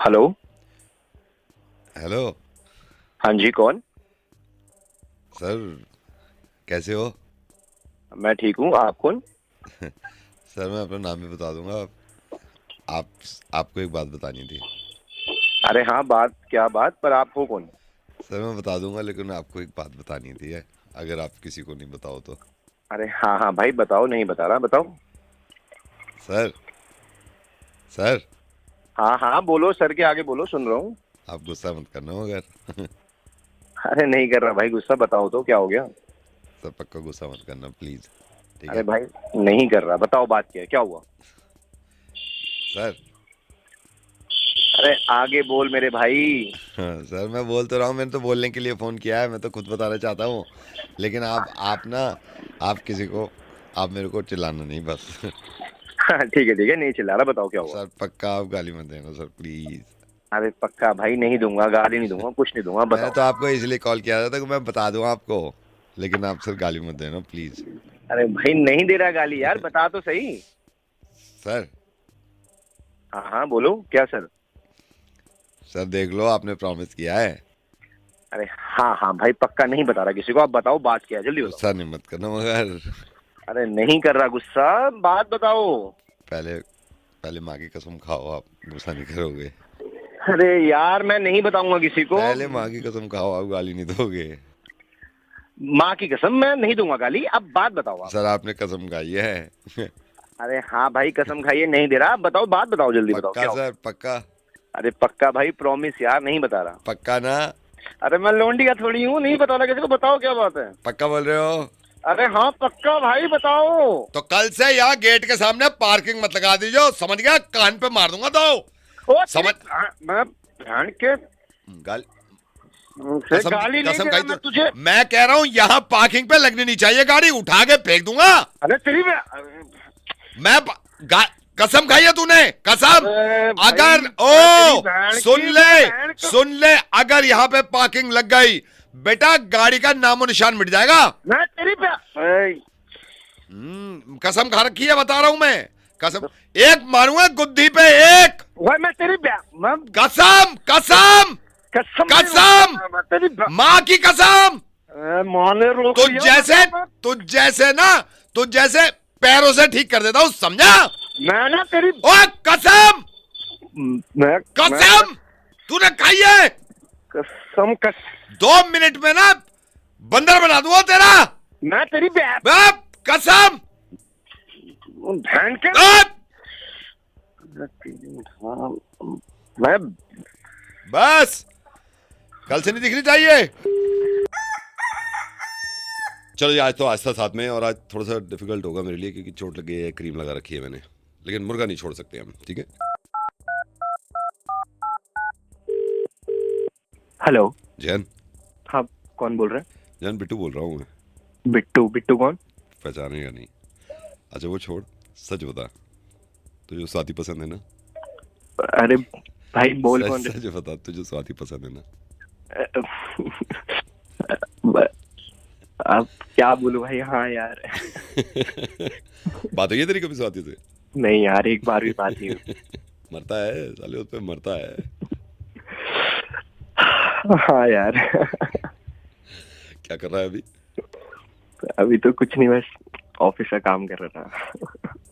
Hello. Hello. हाँ जी, कौन? Sir, कैसे हो? मैं ठीक हूँ, आप कौन? सर, मैं अपना नाम भी बता दूंगा। आप आपको एक बात बतानी थी। अरे हाँ, बात क्या बात, पर आप हो कौन? सर, मैं बता दूंगा, लेकिन आपको एक बात बतानी थी है, अगर आप किसी को नहीं बताओ तो। अरे हाँ हाँ भाई, बताओ, नहीं बता रहा, बताओ। सर। सर। हाँ हाँ बोलो, सर के आगे बोलो, सुन रहा हूँ। आप गुस्सा मत करना मगर। अरे नहीं कर रहा भाई गुस्सा, बताओ तो क्या हो गया। सर, पक्का गुस्सा मत करना प्लीज। ठीक अरे है? भाई नहीं कर रहा, बताओ बात क्या है, क्या हुआ। सर। अरे आगे बोल मेरे भाई। हाँ, सर, मैं बोल तो रहा हूँ, मैंने तो बोलने के लिए फ़ोन किया है, मैं तो खुद बताना चाहता हूँ। लेकिन आप ना, आप किसी को, आप मेरे को चिल्लाना नहीं बस। हाँ ठीक है, नहीं चिल्ला रहा, बताओ क्या हुआ। सर, पक्का आप गाली मत देना सर, प्लीज। अरे पक्का भाई, नहीं दूंगा, गाली नहीं दूंगा, कुछ नहीं दूंगा, मैंने बताओ। तो आपको इसलिए कॉल किया था कि मैं बता दूं आपको, लेकिन आप सर गाली मत देना प्लीज। अरे भाई नहीं दे रहा गाली यार, बता तो सही। सर। हाँ हाँ बोलो, क्या सर। सर, देख लो, आपने प्रॉमिस किया है। अरे हाँ हाँ भाई, पक्का नहीं बता रहा किसी को, आप बताओ बात क्या है, जल्दी बताओ। गुस्सा नहीं मत करना मगर। अरे नहीं कर रहा गुस्सा, बात बताओ। पहले पहले माँ की कसम खाओ, आप गुस्सा नहीं करोगे। अरे यार मैं नहीं बताऊंगा किसी को। पहले माँ की कसम खाओ, आप गाली नहीं दोगे। माँ की कसम मैं नहीं दूंगा गाली, अब बात बताओ आप। सर, आपने कसम खाई है। अरे हाँ भाई कसम खाइए, नहीं दे रहा, अब बताओ, बात बताओ, जल्दी बताओ पक्का क्या हो। सर, पक्का। अरे पक्का भाई, प्रॉमिस यार, नहीं बता रहा। पक्का ना? अरे मैं लोंडी का थोड़ी हूँ, नहीं बता रहा किसी को, बताओ क्या बात है। पक्का बोल रहे हो? अरे हाँ पक्का भाई, बताओ। तो कल से यहाँ गेट के सामने पार्किंग मत लगा दीजिए, समझ गया? कान पे मार दूंगा तो। ओ समझ। मैं ध्यान के गाल से कसम गाली नहीं कसम दे खाई रहा तो। मैं तुझे। मैं कह रहा हूँ यहाँ पार्किंग पे लगनी नहीं चाहिए गाड़ी, उठा के फेंक दूंगा। अरे तेरी में मैं कसम खाई है तूने, कसम। अरे भाई, अगर मैं तेरी बहन सुन की ले, मैं बहन का। सुन ले, अगर यहाँ पे पार्किंग लग गई, बेटा गाड़ी का नामो निशान मिट जाएगा। मैं तेरी पे कसम खा रखी है, बता रहा हूं मैं। कसम। एक मारूंगा गुद्दी पे, एक। भाई मैं तेरी मैं कसम, कसम। कसम नहीं कसम। मैं तेरी माँ की कसम। माने रोक तुझ लिया जैसे, मैं। तुझ जैसे ना, तुझ जैसे पैरों से ठीक कर देता हूं, समझा? मैं ना तेरी ओ कसम। मैं कसम। तूने खाई है। कसम 2 मिनट में ना बंदर बना दूंगा तेरा। मैं तेरी कसम। बहन के मैं बस, कल से नहीं दिखनी चाहिए। चलो जी, आज तो आज था साथ में, और आज थोड़ा सा डिफिकल्ट होगा मेरे लिए क्योंकि चोट लगी है, क्रीम लगा रखी है मैंने। लेकिन मुर्गा नहीं छोड़ सकते हम, ठीक है? हेलो। जैन। हाँ, कौन बोल रहे जैन, बिट्टू बोल रहा हूँ मैं। हैं? बिट्टू? बिट्टू कौन? पहचानेगा नहीं। अच्छा वो छोड़, सच बता, तुझे स्वाति पसंद है ना? अरे भाई बोल सच कौन सच बता, तुझे स्वाति पसंद है ना? रहे? अब क्या बोलूं भाई, हाँ यार। बात हुई है तेरी कभी स्वाति से? नहीं यार, एक बार भी बात नहीं हुई। मरता है साले उस पे, मरता है। हाँ यार। क्या कर रहा है अभी? अभी तो कुछ नहीं, बस ऑफिस का काम कर रहा था।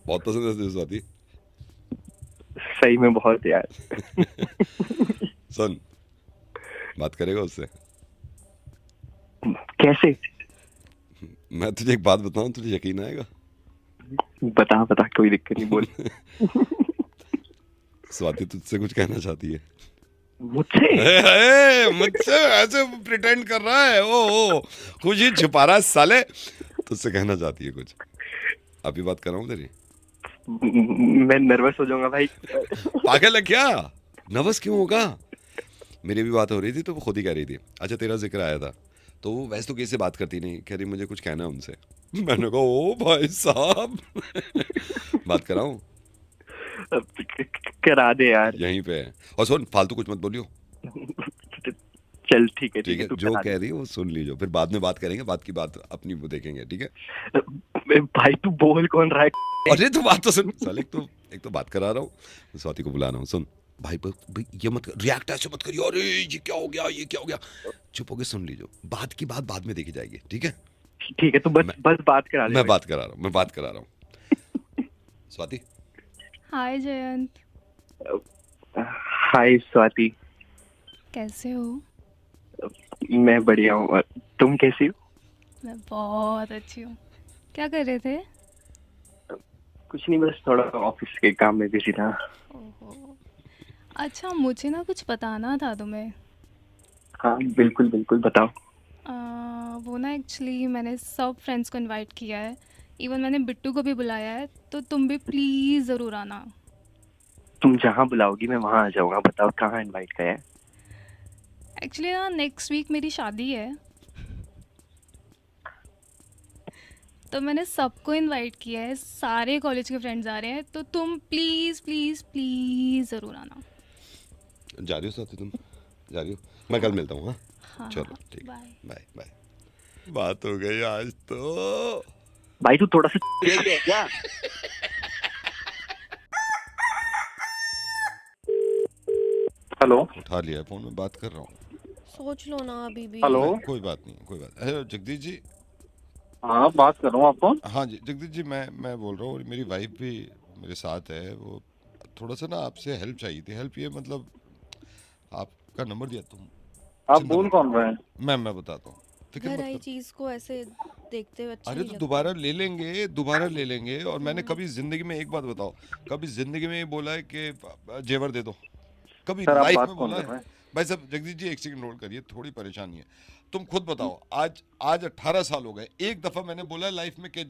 बहुत पसंद है तुझे स्वाति? सही में बहुत यार। सुन, बात करेगा उससे? कैसे? मैं तुझे एक बात बताऊं, तुझे यकीन आएगा? बता बता, कोई दिक्कत नहीं, बोल। स्वाति तुझसे कुछ कहना चाहती है। मुझसे? मुझसे ऐसे प्रिटेंड कर रहा है, ओ कुछ ही छुपा रहा है साले। तुझसे कहना चाहती है कुछ। अभी बात कर रहा हूँ तेरी। मैं नर्वस हो जाऊंगा भाई। पागल है क्या? नर्वस क्यों होगा? मेरी भी बात हो रही थी तो वो खुद ही कह रही थी। अच्छा, तेरा जिक्र आया था तो वो वैसे तो किसी से बात करती नहीं, कह रही मुझे कुछ कहना है उनसे। मैंने कहा ओ भाई साहब। बात कराऊं? करा दे यार। यहीं पे है। और सुन, फालतू कुछ मत बोलियो। चल ठीक है, ठीक है, तू जो करा कह रही है वो सुन लीजिए, फिर बाद में बात करेंगे, बात की बात अपनी वो देखेंगे, ठीक है? दे। भाई तू बोल कौन रहा है? अरे तो बात तो सुन साले, एक तो बात करा रहा हूँ, स्वाति को बुला रहा हूँ, सुन। भाई भाई ये मत रिएक्ट ऐसे मत करिए, अरे ये क्या हो गया, ये क्या हो गया। चुप होके सुन लीजिए, बात की बात बाद में देखी जाएगी, ठीक है। ठीक है, तो बस मैं बस बात करा दे मैं भाई। बात करा रहा हूँ, मैं बात करा रहा हूँ। स्वाति, हाय जयंत, हाय स्वाति। कैसे हो? मैं बढ़िया हूँ, और तुम कैसी हो? मैं बहुत अच्छी हूँ। क्या कर रहे थे? कुछ नहीं, बस थोड़ा ऑफिस के काम में बिजी था। ओहो, अच्छा मुझे ना कुछ बताना था तुम्हें। हाँ बिल्कुल बिल्कुल, बताओ। वो ना एक्चुअली मैंने सब फ्रेंड्स को इनवाइट किया है, इवन मैंने बिट्टू को भी बुलाया है, तो तुम भी प्लीज़ ज़रूर आना। तुम जहाँ बुलाओगी मैं वहाँ आ जाऊंगा। बताओ कहाँ इनवाइट किया है? एक्चुअली ना नेक्स्ट वीक मेरी शादी है, तो मैंने सबको इनवाइट किया है, सारे कॉलेज के फ्रेंड्स आ रहे हैं, तो तुम प्लीज़ प्लीज़ प्लीज़ ज़रूर आना। जा रही हो स्वाति, तुम जा रही हो? मैं कल मिलता हूँ। हाँ हाँ चलो ठीक, बाय। Bye bye. बात हो गई आज तो। भाई तू थोड़ा सा है क्या? हेलो उठा लिया फोन, में बात कर रहा हूँ। सोच लो ना अभी भी। हेलो। कोई बात नहीं, कोई बात। हेलो जगदीश जी। हाँ बात कर रहा हूँ, आपको। हाँ जी जगदीश जी, मैं बोल रहा हूँ, और मेरी वाइफ भी मेरे साथ है। वो थोड़ा सा ना आपसे हेल्प चाहिए थी। हेल्प ये मतलब, आपका नंबर दिया तुम, आप चिंता बोल मत कौन रहे हैं? मैं बताता हूँ, फिक्र घर मत आई करो। चीज को ऐसे देखते हुए अच्छा अरे नहीं तो लगता। दोबारा ले लेंगे, दोबारा ले लेंगे। और मैंने कभी जिंदगी में, एक बात बताओ, कभी जिंदगी में ये बोला है कि जेवर दे दो? कभी सर आप लाइफ बात में कौन बोला कर है? रहे हैं? भाई साहब जगदीश जी एक सेकंड होल्ड करिए, थोड़ी परेशानी है। तुम खुद बताओ, आज आज 18 साल हो गए, एक दफा मैंने बोला है लाइफ में कि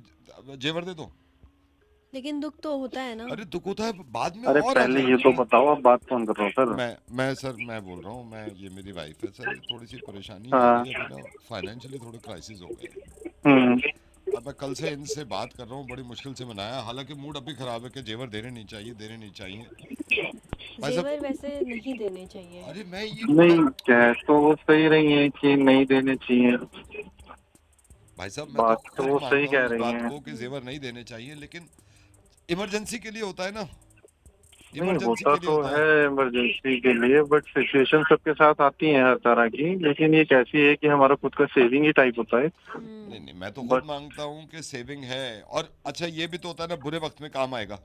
जेवर दे दो? लेकिन दुख तो होता है ना। अरे दुख होता है, बाद में अरे और आ पहले ये जाएगा। तो बताओ आप बात कौन कर रहे हो सर? मैं बोल रहा हूँ, मैं, ये मेरी वाइफ है सर। ये थोड़ी सी परेशानी आ हाँ। गई अभी ना, फाइनेंशियली थोड़े क्राइसिस हो गए हैं। हम्म। अब मैं कल से इनसे बात कर रहा हूँ, बड़ी मुश्किल से मनाया। हालांकि मूड अभी खराब है कि जेवर देने नहीं चाहिए, देने नहीं चाहिए। भाई साहब, जेवर वैसे नहीं देने चाहिए। अरे मैं ये नहीं, कह तो वो सही रही है कि नहीं देने चाहिए। भाई साहब मैं तो बात तो खुद वो सही मानता कह हूँ इस रही बात हैं। को कि जेवर नहीं देने चाहिए, लेकिन इमरजेंसी के लिए होता है ना, नहीं, इमरजेंसी होता के लिए तो होता है है। इमरजेंसी के लिए, बट सिचुएशन सबके साथ आती है हर तरह की। लेकिन ये कैसी है कि हमारा खुद का सेविंग ही टाइप होता है। नहीं नहीं, मैं तो खुद बट मांगता हूँ कि सेविंग है। और अच्छा ये भी तो होता है ना, बुरे वक्त में काम आएगा।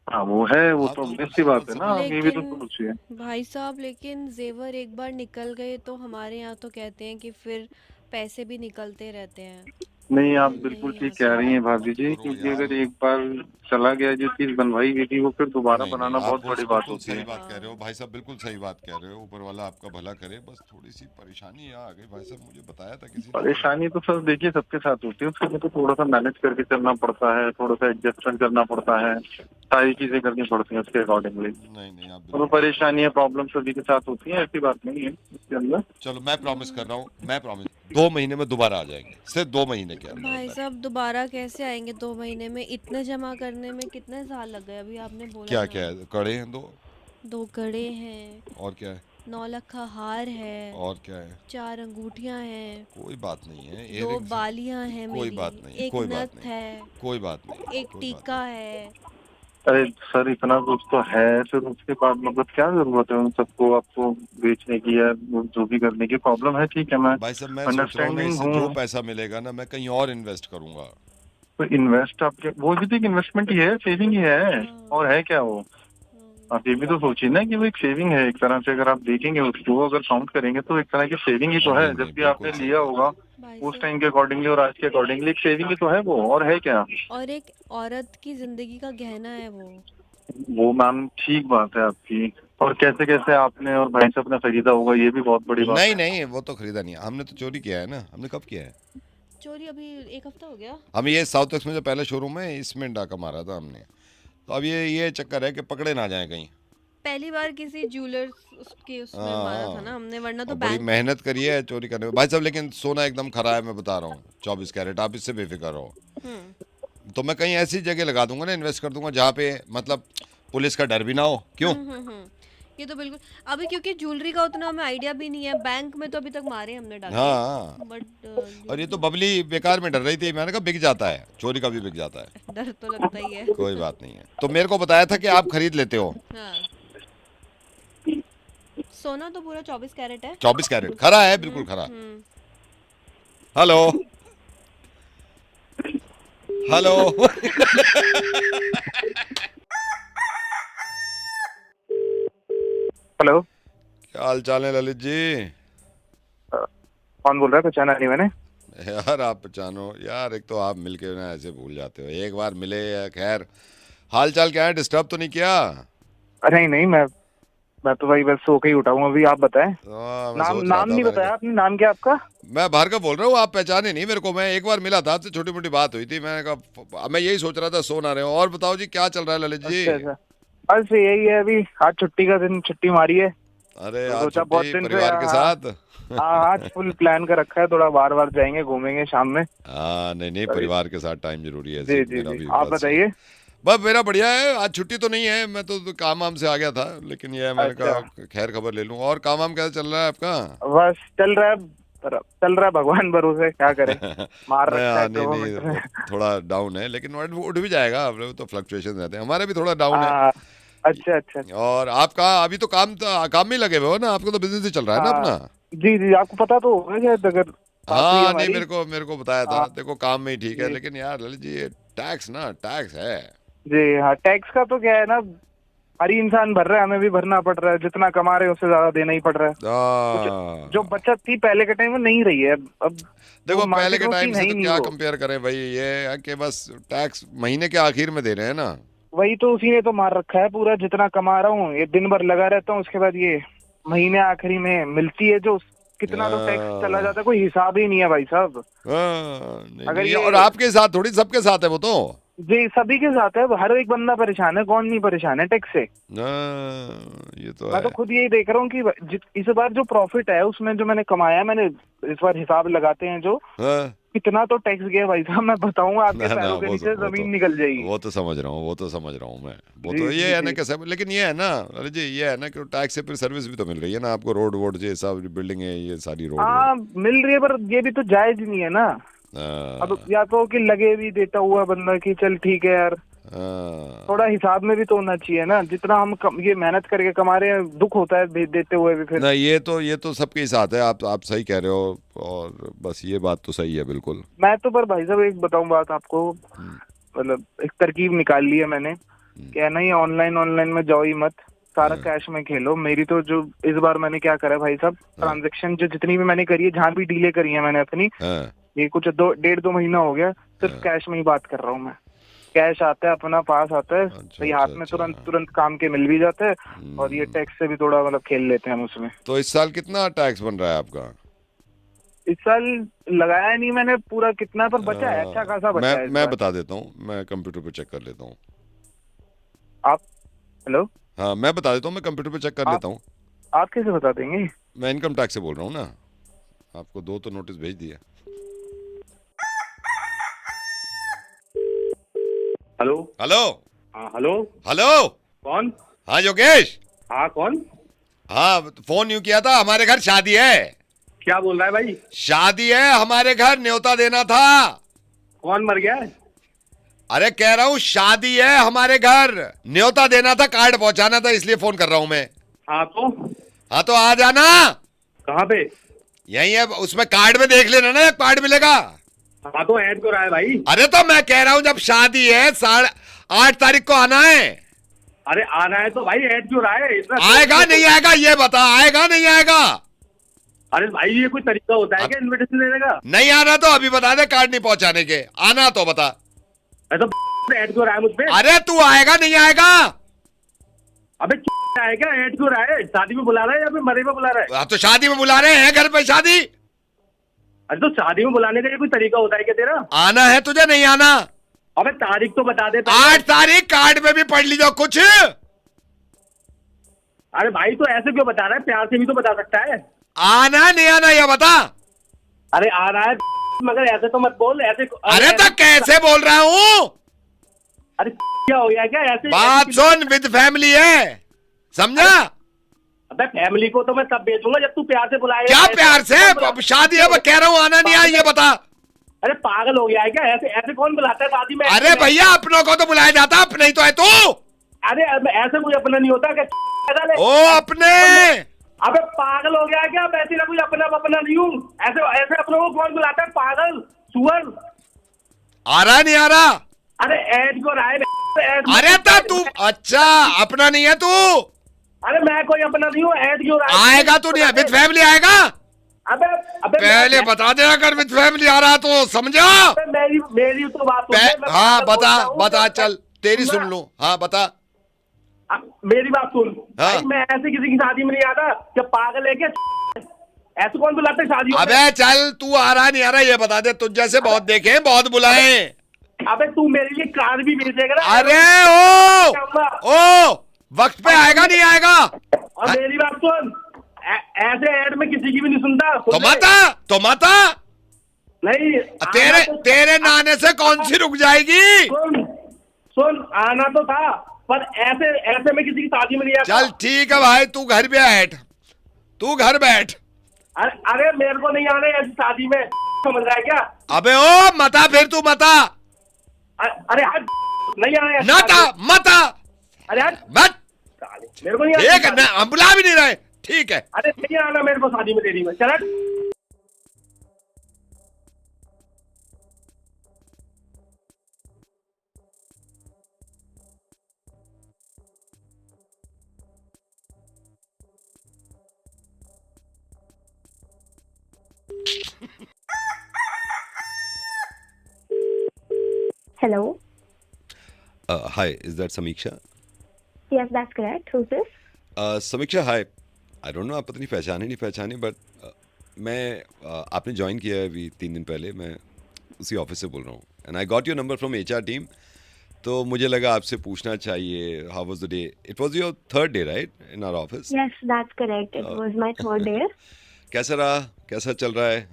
हाँ वो है, वो हाँ तो तो obvious सी वो तो बात है ना। समझ आप ये भी तो लेकिन सोचिए। भाई साहब, लेकिन जेवर एक बार निकल गए तो हमारे यहाँ तो कहते हैं कि फिर पैसे भी निकलते रहते हैं। नहीं, आप हम बिल्कुल नहीं ठीक कह ऐसा। रही हैं भाभी मत जी, करो क्योंकि यार। अगर एक बार चला गया, जो चीज बनवाई गई थी, वो फिर दोबारा नहीं नहीं, बनाना आप बहुत वो बड़ी बात बिल्कुल होती सही है। बात कह रहे हो हाँ। भाई साहब, बिल्कुल सही बात कह रहे हो। ऊपर वाला आपका भला करे। बस थोड़ी सी परेशानी यहाँ आ गई भाई साहब, मुझे बताया था किसी ने कि परेशानी तो सर देखिए सबके साथ होती है, उसके लिए तो थोड़ा सा मैनेज करके चलना पड़ता है, थोड़ा सा एडजस्टमेंट करना पड़ता है, सारी चीजें करनी पड़ती हैं उसके अकॉर्डिंगली। नहीं नहीं, आप और वो बिल्कुल ठीक कह रहे परेशानियां, प्रॉब्लम सभी के साथ होती हैं, ऐसी बात नहीं है इसके अंदर। हो। चलो मैं प्रॉमिस कर रहा हूँ, मैं प्रॉमिस, 2 महीने में दोबारा आ जाएंगे, सिर्फ 2 महीने के अंदर भाई अंदर। साहब दोबारा कैसे आएंगे 2 महीने में? इतने जमा करने में कितने साल लग गए? अभी आपने बोला क्या ना। क्या है, कड़े हैं 2? 2 कड़े हैं, और क्या है? 9 लाख का हार है, और क्या है? 4 अंगूठियां हैं, कोई बात नहीं है, 2 इयररिंग्स। बालियां हैं कोई मेरी, बात नहीं, एक कोई बात नथ नहीं, है, कोई बात नहीं, एक कोई बात टीका है। अरे सर इतना कुछ तो है, फिर उसके बाद मतलब क्या जरूरत है उन सबको आपको बेचने की या वो जो भी करने की? प्रॉब्लम है, ठीक है, मैं नहीं। भाई साहब मैं सोच रहा हूँ ना, अंडरस्टैंडिंग इससे जो हूँ। पैसा मिलेगा ना, मैं कहीं और इन्वेस्ट करूंगा। तो इन्वेस्ट आपके, वो भी तो एक इन्वेस्टमेंट ही है, सेविंग ही है, हाँ। और है क्या वो? हाँ। आप ये भी तो सोचिए ना कि वो एक सेविंग है एक तरह से। अगर आप देखेंगे उसको, अगर काउंट करेंगे तो एक तरह की सेविंग ही तो है। नहीं जब नहीं, भी बिल्कुल आपने सही लिया बात है। होगा भाई उस साहब, टाइम के अकॉर्डिंगली और आज के अकॉर्डिंगली एक सेविंग ही तो है वो, और है क्या? और एक औरत की जिंदगी का गहना है वो। वो मैम ठीक बात है आपकी। और कैसे कैसे आपने और भाई साहब ने खरीदा होगा, ये भी बहुत बड़ी बात नहीं है। नहीं, वो तो खरीदा नहीं, हमने तो चोरी किया है ना। हमने कब किया है? चोरी अभी 1 हफ्ता हो गया। हम ये साउथ एक्स में जो पहले शोरूम है, इसमें डाका मारा था हमने। तो अब ये चक्कर है कि पकड़े ना जाए कहीं। पहली बार किसी ज्वेलर्स उसके उसमें मारा था ना हाँ, हमने, वरना और तो बड़ी बैंक। मेहनत करी है चोरी करने में भाई साहब। लेकिन सोना एकदम खरा है, मैं बता रहा हूँ, 24 कैरेट। आप इससे बेफिक्र रहो। हम्म। तो मैं कहीं ऐसी जगह लगा दूंगा ना, इन्वेस्ट कर दूंगा जहाँ पे मतलब पुलिस का डर भी ना हो। क्यों? ये तो बिल्कुल। अभी क्योंकि ज्वेलरी का उतना हमें आइडिया भी नहीं है, बैंक में तो अभी तक मारे हमने डाके। हाँ। बट और ये तो बबली बेकार में डर रही थी। मैंने कहा बिक जाता है, चोरी का भी बिक जाता है। डर तो लगता ही है। कोई बात नहीं है। तो मेरे को बताया था कि आप खरीद लेते हो। हाँ। सोना तो पूरा 24 कैरेट है। 24 कैरेट खरा है, बिल्कुल खरा। हम्म। हेलो हेलो हेलो, क्या हाल चाल है ललित जी? कौन बोल रहा है? पहचाना नहीं मैंने। यार आप पहचानो यार, एक तो आप मिलके ना ऐसे भूल जाते हो, एक बार मिले या खैर। हाल चाल क्या है, डिस्टर्ब तो नहीं किया? अरे नहीं नहीं, मैं तो भाई बस सो के ही उठा हूँ अभी। आप बताएं। मैं नाम सोच रहा नाम था, नहीं मैंने बताया आपने। नाम क्या आपका? मैं भार्गव बोल रहा हूँ, आप पहचाने नहीं मेरे को। मैं एक बार मिला था आपसे, छोटी मोटी बात हुई थी, मैंने कहा मैं यही सोच रहा था सो ना रहे हो। और बताओ जी, क्या चल रहा है ललित जी? अच्छा अच्छा, बस यही है अभी। आज छुट्टी का दिन, छुट्टी मारी है अरे तो आज सोचा बहुत छुट्टी दिन से। परिवार के हाँ साथ। हाँ, आज फुल प्लान कर रखा है, थोड़ा बार बार जाएंगे, घूमेंगे शाम में। हाँ नहीं नहीं, अभी परिवार के साथ टाइम जरूरी है, जी ऐसी जी मेरा जी, भी आप बात सही। बताइए। बस मेरा बढ़िया है, आज छुट्टी तो नहीं है, मैं तो काम वाम से आ गया था, लेकिन ये है, मैंने अच्छा, कहा खैर खबर ले लूं। और काम वाम कैसा चल रहा है आपका? बस चल रहा है, चल रहा है, भगवान भरोसे, क्या करें। मार नहीं रखा है नहीं नहीं, गवर्नमेंट ने। वो थोड़ा डाउन है, लेकिन उठ भी जाएगा। अब वो तो फ्लक्चुएशन रहते हैं, हमारे भी थोड़ा डाउन है। हाँ, अच्छा अच्छा अच्छा। और आपका अभी तो काम में ही लगे हुए हो ना, आपको तो बिजनेस ही चल रहा है ना हाँ अपना? जी जी, आपको पता तो होगा शायद, अगर बात हुई हाँ नहीं, हमारी। मेरे को बताया था। हाँ देखो काम में ही ठीक है, जी लेकिन यार ललित जी, ये टैक्स ना, टैक्स है। जी। हाँ, टैक्स का तो क्या है ना, हर ही इंसान भर रहा है, हमें भी भरना पड़ रहा है। जितना कमा रहे हैं उससे ज्यादा देना ही पड़ रहा है। कुछ जो आ, बचत थी पहले के टाइम में नहीं रही है अब वो देखो पहले मार्केट के में टाइम सीन है से ही तो नहीं क्या वो। कंपेयर करें भाई, ये है कि बस टैक्स महीने के आखिर में दे रहे हैं ना। वही तो, उसी ने तो मार रखा है पूरा। जितना कमा रहा हूँ, ये दिन भर लगा रहता हूँ, उसके बाद ये महीने आखिरी में मिलती है जो, कितना तो टैक्स चला आ, जाता है, कोई हिसाब ही नहीं है भाई साहब। नहीं अगर नहीं, ये और आपके साथ थोड़ी, सबके साथ है वो तो। जी, सभी के साथ है, हर एक बंदा परेशान है, कौन नहीं परेशान है टैक्स से। ये तो मैं है। तो खुद यही देख रहा हूँ कि इस बार जो प्रॉफिट है उसमें जो मैंने कमाया है, मैंने इस बार हिसाब लगाते हैं जो, हाँ, कितना तो टैक्स गया भाई साहब, मैं बताऊंगा आपके ना ना, पैरों के नीचे जमीन निकल जाएगी। वो तो समझ रहा हूँ, वो तो समझ रहा हूँ मैं। वो जी तो ये जी है ना जी। कैसे, लेकिन ये है ना अरे जी, ये है ना कि टैक्स से फिर सर्विस भी तो मिल रही है ना आपको, रोड वोड ये सब बिल्डिंग है, ये सारी रोड वोड। हाँ मिल रही है, पर ये भी तो जायज नहीं है ना। अब हाँ, या तो कि लगे भी देता हुआ बंदा कि चल ठीक है यार, हाँ। थोड़ा हिसाब में भी तो होना चाहिए ना। जितना हम ये मेहनत करके कमा रहे हैं, दुख होता है भेज देते हुए भी फिर। ना, ये तो सबके साथ है, आप सही कह रहे हो। और बस ये बात तो सही है बिल्कुल। मैं तो, पर भाई साहब एक बताऊं बात आपको, हम्म, मतलब एक तरकीब निकाल ली है मैंने। क्या है ना, ये ऑनलाइन ऑनलाइन में जाओ ही मत, सारा हाँ, कैश में खेलो। मेरी तो जो इस बार मैंने क्या करा है भाई साहब, हाँ, ट्रांजेक्शन जो जितनी भी मैंने करी है, जहाँ भी डीले करी है मैंने अपनी, हाँ, ये कुछ 1.5-2 महीना हो गया, सिर्फ हाँ। कैश में ही बात कर रहा हूँ मैं। कैश आता है अपना पास आता है, अच्छा तो ये अच्छा हाथ में अच्छा। तुरंत तुरंत काम के मिल भी जाते हैं। और ये हम्म, टैक्स से भी थोड़ा मतलब खेल लेते हैं हम उसमें। तो इस साल कितना टैक्स बन रहा है आपका? इस साल लगाया नहीं मैंने पूरा कितना, पर बचा है, अच्छा खासा बचा है इस मैं बार। बता देता हूँ, मैं कंप्यूटर पे चेक कर लेता हूँ। आप, हेलो, हाँ मैं बता देता हूँ, मैं कंप्यूटर पे चेक कर आप लेता हूँ। आप कैसे बता देंगे? मैं इनकम टैक्स से बोल रहा हूँ ना, आपको 2 तो नोटिस भेज दिया। हेलो। हेलो हाँ हेलो। हेलो। कौन? हाँ योगेश। हाँ कौन? हाँ फोन यूं किया था, हमारे घर शादी है। क्या बोल रहा है भाई? शादी है हमारे घर, न्योता देना था। कौन मर गया है? अरे कह रहा हूँ शादी है हमारे घर, न्योता देना था, कार्ड पहुंचाना था, इसलिए फोन कर रहा हूँ मैं। हाँ तो हाँ तो आ जाना। कहाँ पे? यही है, उसमें कार्ड में देख लेना ना, एक कार्ड मिलेगा। हाँ तो ऐड क्यों रहा है भाई? अरे तो मैं कह रहा हूँ जब शादी है 8 तारीख को आना है। अरे आना है तो भाई ऐड क्यों रहा है इतना? आएगा नहीं आएगा ये बता, आएगा नहीं आएगा? अरे भाई ये कोई तरीका होता है क्या इनविटेशन देने का? नहीं आना तो अभी बता दे, कार्ड नहीं पहुंचाने के। आना तो बता। अरे तो ऐड क्यों रहा है मुझ पे? अरे तू आएगा नहीं आएगा? अबे है क्या? ऐड क्यों रहा है? शादी में बुला रहा है या फिर मरे में बुला रहा है? अब तो शादी में बुला रहे हैं, घर पे शादी। अरे तो शादी में बुलाने का ये कोई तरीका होता है क्या तेरा? आना है तुझे नहीं आना? अबे तारीख तो बता दे। 8 तारीख, कार्ड में भी पढ़ लीजिए कुछ। अरे भाई तो ऐसे क्यों बता रहा है? प्यार से भी तो बता सकता है। आना नहीं आना ये बता। अरे आ रहा है मगर ऐसे तो मत बोल ऐसे। अरे तो कैसे बोल रहा हूँ? अरे क्या हो गया क्या ऐसे? बात सुन, विद फैमिली है, समझा? अबे फैमिली को तो मैं तब भेजूंगा जब तू प्यार से बुलाएगा। क्या प्यार से? अब शादी है, मैं कह रहा हूँ आना नहीं आया ये बता। अरे पागल हो गया है क्या? ऐसे ऐसे कौन बुलाता है शादी में? अरे भैया अपनों को तो बुलाया जाता, अपने ही तो है तू। अरे ऐसे कोई अपना नहीं होता क्या? ओ अपने, अबे पागल हो गया क्या? वैसे ना कोई अपना नहीं हूँ। ऐसे ऐसे अपनों को कौन बुलाता है? पागल सुअर। आ रहा नहीं आ रहा? अरे ऐड क्यों रहा है? अरे तू अच्छा अपना नहीं है तू? अरे मैं कोई अपना नहीं हूँ। ऐड क्यों रहा है? आएगा तो नहीं, विद फैमिली आएगा? अबे अबे पहले बता दे अगर विद फैमिली आ रहा तो, समझा? मेरी तो बात सुन ले, मैं हाँ पागल बता बोलता हूँ। बता, चल तेरी सुन लूं। हाँ बता। मेरी बात सुन। हाँ। भाई मैं ऐसे किसी की शादी में नहीं आता। क्या पागल है क्या? ऐसे कौन बुलाते शादी में? अबे चल, तू आ रहा नहीं आ रहा ये बता दे। तुझ जैसे बहुत देखे, बहुत बुलाए। अबे तू मेरे लिए कार भी भेजेगा ना? अरे ओ वक्त पे आएगा नहीं आएगा? और मेरी बात सुन, ऐसे ऐड में किसी की भी नहीं सुनता। तो मता नहीं तेरे तेरे नाने से कौन सी रुक जाएगी? सुन आना तो था, पर ऐसे ऐसे में किसी की शादी में नहीं आता। चल ठीक है भाई, तू घर बैठ, तू घर बैठ। अरे मेरे को नहीं आना ऐसी शादी में, समझ रहा है क्या? अबे ओ मता, फिर तू मता। अरे हट, नहीं आना ऐसी नता शादी में। मता। अरे हट, बट मेरे को नहीं आना ठीक है शादी में। ना, हम बुला भी नहीं रहे। ठीक है। अरे नहीं आना मेरे को शादी में तेरी में। चल हट। Hello. हाय, इज दैट समीक्षा? Yes, that's correct. Who's this? समीक्षा हाय, आई डोंट नो आप पता नहीं पहचाने नहीं पहचाने, बट मैं आपने ज्वाइन किया है अभी 3 दिन पहले। मैं उसी ऑफिस से बोल रहा हूँ, and I got your number from HR team. तो मुझे लगा आपसे पूछना चाहिए, how was the day? It was your third day right in our office? Yes, that's correct. It was my third day. कैसा रहा, कैसा चल रहा है?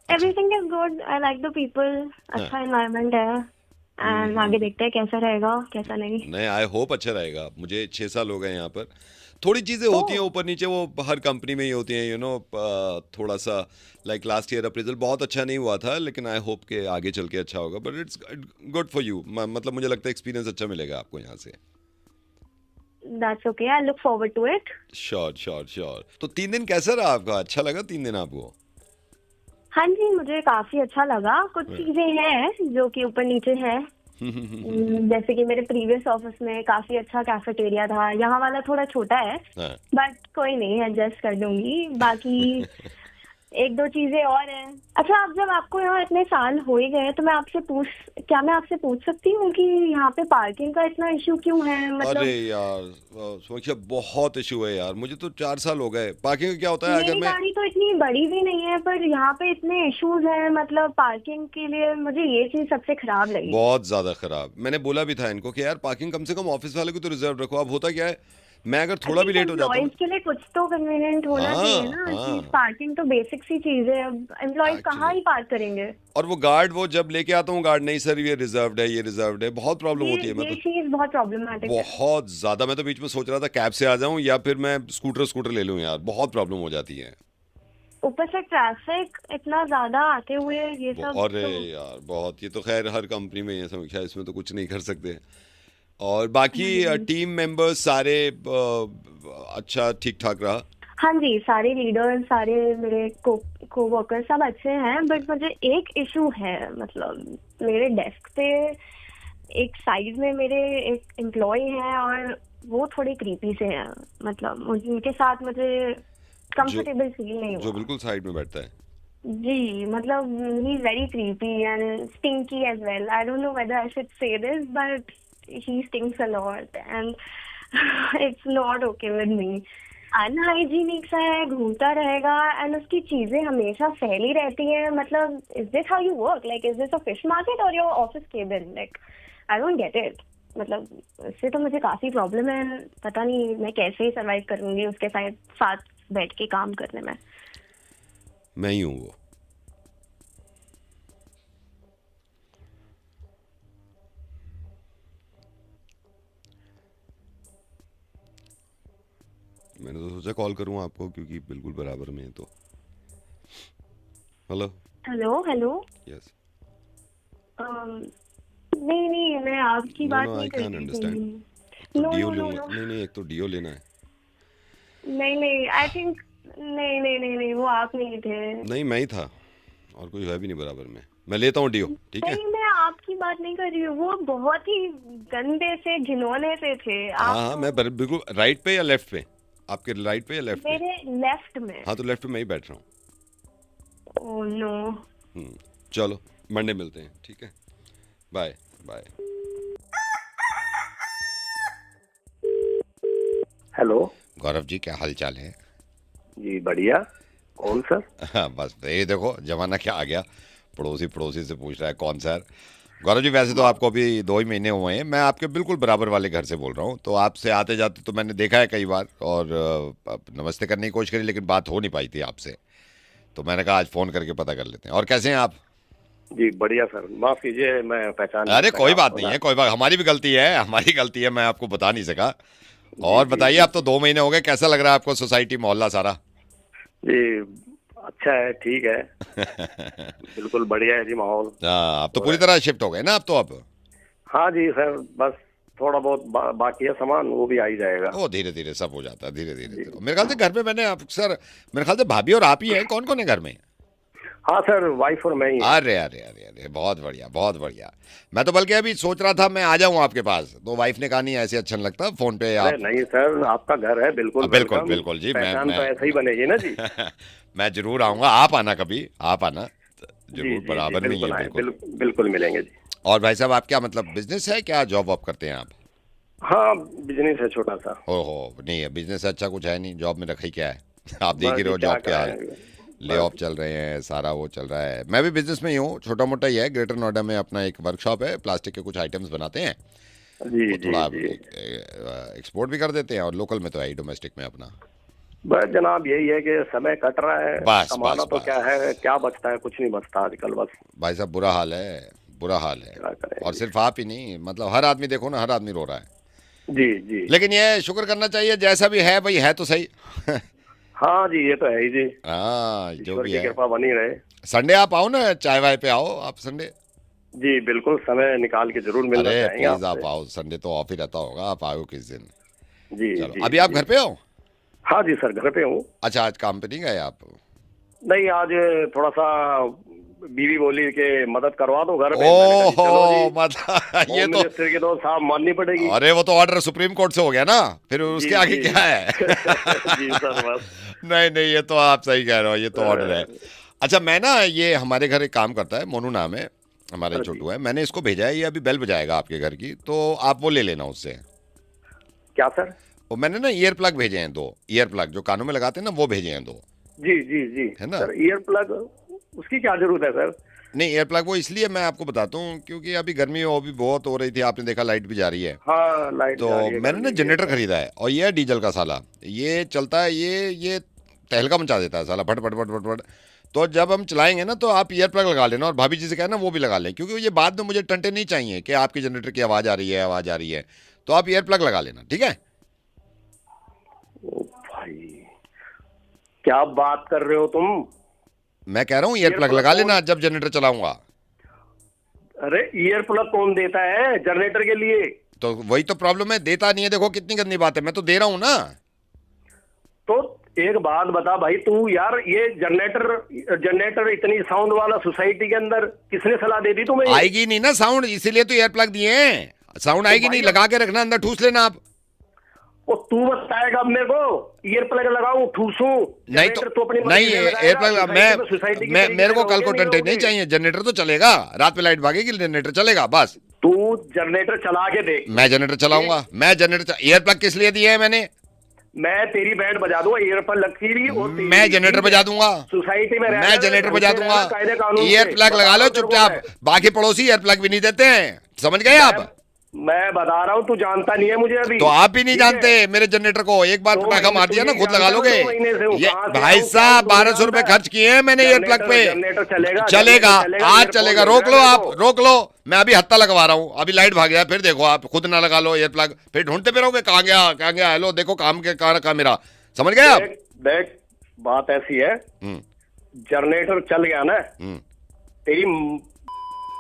Everything is good. I like the people. अच्छा environment है. And आगे देखते हैं कैसा रहेगा, कैसा नहीं. नहीं, आई होप अच्छा रहेगा। मुझे 6 साल हो गए यहाँ पर। थोड़ी चीज़ें होती हैं ऊपर नीचे, वो हर कंपनी में ही होती हैं, यू नो। थोड़ा सा लाइक लास्ट ईयर अप्रेजल बहुत अच्छा नहीं हुआ था, लेकिन आई होप के आगे चल के अच्छा होगा। But it's good for you, मतलब मुझे लगता है एक्सपीरियंस अच्छा मिलेगा आपको यहाँ से। That's okay. I look forward to it. Sure sure sure. तो 3 दिन कैसा रहा आपका? अच्छा लगा 3 दिन आपको? हाँ जी, मुझे काफी अच्छा लगा। कुछ चीजें हैं जो कि ऊपर नीचे हैं। जैसे कि मेरे प्रीवियस ऑफिस में काफी अच्छा कैफेटेरिया था, यहाँ वाला थोड़ा छोटा है, हाँ। बट कोई नहीं, एडजस्ट कर दूंगी। बाकी 1-2 चीजें और हैं। अच्छा, आप जब आपको यहाँ इतने साल हो ही गए, तो मैं आपसे पूछ सकती हूँ कि यहाँ पे पार्किंग का इतना इशू क्यों है? मतलब अरे यार समीक्षा, बहुत इशू है यार। मुझे तो 4 साल हो गए। पार्किंग का क्या होता है, मेरी अगर मैं गाड़ी तो इतनी बड़ी भी नहीं है, पर यहाँ पे इतने इश्यूज हैं। मतलब पार्किंग के लिए मुझे ये चीज सबसे खराब लगी। बहुत ज्यादा खराब। मैंने बोला भी था इनको कि यार पार्किंग कम से कम ऑफिस वाले को तो रिजर्व रखो। अब होता क्या है, मैं अगर थोड़ा भी लेट हो जाता हूँ, एम्प्लॉइज के लिए कुछ तो कन्वीनियंट होना हाँ, चाहिए ना। हाँ। कि पार्किंग तो बेसिक सी चीज है। अब एम्प्लॉइज कहाँ ही पार्क करेंगे? और वो गार्ड, वो जब लेके आता हूँ गार्ड, नहीं सर ये रिजर्व्ड है, ये रिजर्व्ड है। बहुत प्रॉब्लम होती है। मैं ये तो चीज बहुत प्रॉब्लमेटिक है। बहुत ज्यादा, मैं तो बीच में सोच रहा था कैब से आ जाऊं या फिर मैं स्कूटर ले लूं यार। बहुत प्रॉब्लम हो जाती है। ऊपर से ट्रैफिक इतना ज्यादा आते हुए ये सब अरे यार बहुत, ये तो खैर हर कंपनी में ये समीक्षा, इसमें तो कुछ नहीं कर सकते। और बाकी टीम मेंबर्स सारे अच्छा ठीक ठाक रहा? हाँ जी, सारे लीडर, सारे मेरे को वर्कर सब अच्छे हैं। बट मुझे एक इशू है, मतलब मेरे डेस्क पे एक साइड में मेरे एक एम्प्लॉय हैं और वो थोड़े क्रीपी से हैं। मतलब उनके साथ मुझे कंफर्टेबल फील नहीं जो हुआ। बिल्कुल साइड में बैठता है। जी, मतलब he is very creepy and stinky as well. I don't know whether I should say this, but he stinks a lot and it's not okay with me. Unhygienic सा है, घूमता रहेगा एंड उसकी चीजें हमेशा फैली रहती हैं। मतलब is this how you work? Like is this a fish market और your office cabin? Like I don't get it. मतलब इससे तो मुझे काफी प्रॉब्लम है। पता नहीं मैं कैसे ही सर्वाइव करूंगी उसके साथ बैठ के काम करने में। मैं ही हूँ वो। मैंने तो सोचा कॉल करूँ आपको, क्योंकि बिल्कुल बराबर में है। तो हेलो हेलो। यस। नहीं, मैं आपकी बात नो, नहीं आई कैन कर अंडरस्टैंड। रही। तो नो डीओ नो लूंगा। नो। नहीं एक तो डीओ लेना है। नहीं नहीं, आई थिंक नहीं नहीं नहीं नहीं, वो आप नहीं थे। नहीं मैं ही था, और कोई है भी नहीं बराबर में। मैं लेता हूँ डीओ, ठीक है? नहीं, मैं आपकी बात नहीं कर रही हूँ, वो बहुत ही गंदे से घिनौने से थे। हाँ हाँ, मैं बिल्कुल राइट पे या लेफ्ट पे? आपके राइट पे या लेफ्ट पे? मेरे लेफ्ट में। हाँ तो लेफ्ट पे मैं ही बैठ रहा हूँ। Oh no. चलो मंडे मिलते हैं, ठीक है? Bye bye. Hello Gaurav ji, क्या हाल चाल है? जी बढ़िया। कौन सर? हाँ बस ये देखो जमाना क्या आ गया, पड़ोसी से पूछ रहा है कौन सर। गौरव जी वैसे तो आपको अभी 2 ही महीने हुए हैं, मैं आपके बिल्कुल बराबर वाले घर से बोल रहा हूँ, तो आपसे आते जाते तो मैंने देखा है कई बार, और नमस्ते करने की कोशिश करी, लेकिन बात हो नहीं पाई थी आपसे, तो मैंने कहा आज फ़ोन करके पता कर लेते हैं। और कैसे हैं आप? जी बढ़िया सर, माफ कीजिए मैं पहचान अरे नहीं कोई सका बात नहीं है, कोई बात, हमारी भी गलती है, हमारी गलती है, मैं आपको बता नहीं सका। और बताइए, आप तो 2 महीने हो गए, कैसा लग रहा है आपको सोसाइटी मोहल्ला सारा? जी अच्छा है, ठीक है। बिल्कुल बढ़िया है जी माहौल। हाँ, आप तो पूरी तरह शिफ्ट हो गए ना आप तो अब? हाँ जी सर, बस थोड़ा बहुत बाकी है सामान, वो भी आ ही जाएगा। ओ धीरे धीरे सब हो जाता है, धीरे धीरे। मेरे ख्याल से घर में मैंने अक्सर, मेरे ख्याल से भाभी और आप ही हैं, कौन कौन है घर में? हाँ सर, वाइफ और मैं ही। अरे अरे अरे अरे, बहुत बढ़िया बहुत बढ़िया। मैं तो बल्कि अभी सोच रहा था मैं आ जाऊं आपके पास, तो वाइफ ने कहा नहीं ऐसे अच्छा नहीं लगता फोन पे आप। नहीं सर, आपका घर है, बिल्कुल बिल्कुल welcome। बिल्कुल जी, पहचान मैं तो ऐसे ही बनेगी ना जी। मैं जरूर आऊंगा, आप आना कभी, आप आना जरूर, जी, बराबर में ही है, बिल्कुल। बिल्कुल मिलेंगे जी। और भाई साहब आप क्या मतलब बिजनेस है क्या, जॉब वॉब करते हैं आप? हाँ बिजनेस है छोटा सा। ओहो नहीं है, बिजनेस अच्छा कुछ है नहीं, जॉब में रखा ही क्या है? आप देख ही रहे हो क्या जॉब के हाल, करें? ले ऑफ चल रहे हैं, सारा वो चल रहा है। मैं भी बिजनेस में ही हूँ, छोटा मोटा ही है, ग्रेटर नोएडा में अपना एक वर्कशॉप है, प्लास्टिक के कुछ आइटम्स बनाते हैं, जी वो थोड़ा जी। एक्सपोर्ट भी कर देते हैं, और लोकल में तो है ही, डोमेस्टिक में अपना। बस जनाब यही है कि समय कट रहा है, बस, कमाना बस, तो बस। क्या है, क्या बचता है, कुछ नहीं बचता आजकल। बस भाई साहब बुरा हाल है, बुरा हाल है। क्या करें। और सिर्फ आप ही नहीं, मतलब हर आदमी देखो ना, हर आदमी रो रहा है। जी जी। लेकिन ये शुक्र करना चाहिए, जैसा भी है भाई है तो सही। हाँ जी, ये तो है ही जी। हाँ जो ईश्वर भी की है। कृपा बनी रहे। संडे आप आओ ना, चाय वाय पे आओ आप संडे। जी बिल्कुल, समय निकाल के जरूर मिलना अरे चाहेंगे प्लीज आपसे। आप आओ, संडे तो ऑफ ही रहता होगा, आप आओ किस दिन। जी चलो जी। अभी आप जी। घर पे हो? हाँ जी सर, घर पे हूँ। अच्छा आज काम पे नहीं गए आप? नहीं, आज थोड़ा सा बीवी बोली के मदद करवा दो घर पे। मैंने कहा जी, चलो ओहो जी, मतलब ये होम तो, मिनिस्टर की तो साहब माननी पड़ेगी। अरे वो तो ऑर्डर सुप्रीम कोर्ट से हो गया ना, फिर उसके जी, आगे जी। क्या है? जी सर बस। नहीं नहीं, ये तो आप सही कह रहे हो, ये तो ऑर्डर है। अच्छा मैं ना, ये हमारे घर एक काम करता है, मोनू नाम है हमारे, छोटू है, मैंने इसको भेजा है, ये अभी बेल बजाएगा आपके घर की, तो आप वो ले लेना उससे। क्या सर? वो मैंने ना ईयर प्लग भेजे हैं 2, ईयर प्लग जो कानों में लगाते हैं ना, वो भेजे हैं 2। जी जी जी। है ना? सर ईयर प्लग उसकी क्या जरूरत है सर? नहीं एयर प्लग वो इसलिए मैं आपको बताता हूँ क्योंकि अभी गर्मी वो भी बहुत हो रही थी, आपने देखा लाइट भी जा रही है, हाँ लाइट तो जा रही है, मैंने ना गर्मी जनरेटर है। खरीदा है, और ये है डीजल का साला, ये चलता है, ये तहलका मचा देता है साला, फट फट फट फट फट। तो जब हम चलाएंगे ना तो आप ईयर प्लग लगा लेना, और भाभी जी से कहना वो भी लगा लें, क्योंकि ये बाद में मुझे टंटे नहीं चाहिए कि आपकी जनरेटर की आवाज़ आ रही है, आवाज़ आ रही है, तो आप ईयर प्लग लगा लेना, ठीक है? ओ भाई, क्या बात कर रहे हो तुम? मैं कह रहा हूँ ईयर प्लग लगा लेना जब जनरेटर चलाऊंगा। अरे ईयर प्लग कौन देता है जनरेटर के लिए? तो वही तो प्रॉब्लम है, देता नहीं है, देखो कितनी गंदी बात है, मैं तो दे रहा हूँ ना। तो एक बात बता भाई तू, यार ये जनरेटर इतनी साउंड वाला सोसाइटी के अंदर किसने सलाह दे दी तुम्हें? आएगी नहीं ना साउंड, इसीलिए तो ईयर प्लग दिए हैं, साउंड आएगी नहीं, लगा के रखना, अंदर ठूस लेना आप। वो तू बताएगा अब मेरे को, ईयर प्लग लगाऊं ठूसूं? नहीं तो अपनी मर्जी नहीं से एयर लगाएगा, प्लग, सोसाइटी की मैं तरीके मेरे से को कल को रहोगे, टंटे नहीं रहोगे। चाहिए, जनरेटर तो चलेगा, रात में लाइट भागेगी, जनरेटर चलेगा बस। तू जनरेटर चला के देख। मैं जनरेटर चलाऊंगा, मैं जनरेटर, ईयर प्लग किस लिए दिए है मैंने? मैं तेरी बैंड बजा दूंगा ईयर पर लगती रही, और तेरी मैं जनरेटर बजा दूंगा, सोसाइटी में मैं जनरेटर बजा दूंगा, कायदे कानून ईयर से। प्लग लगा लो बता चुपचाप, तेरे को बाकी पड़ोसी ईयर प्लग भी नहीं देते हैं, समझ गए आप? मैं बता रहा हूँ, तू जानता नहीं है मुझे अभी। तो आप भी नहीं ठीक है? जानते मेरे जनरेटर को, एक बार 2 पटाखा महीने मार दिया ना, तू खुद नहीं लगा जानता, लोगे। 2 महीने से हूँ, ये कहाँ से भाई आऊँ, साहब क्या तू 1200 रुपए जानता है? खर्च किए हैं मैंने ईयर प्लग पे, जनरेटर चलेगा, चलेगा, जनरेटर आज ईयर चलेगा, फोन रोक लो देना आप, मेरे को। रोक लो, मैं अभी हत्ता लगवा रहा हूँ, अभी लाइट भाग गया, फिर देखो आप खुद ना लगा लो ईयर प्लग, फिर ढूंढते फिरोगे कहाँ गया, हेलो देखो काम के कहाँ रखा मेरा, समझ गए आप? देख बात ऐसी है, हम्म, जनरेटर चल गया ना, हम्म। तेरी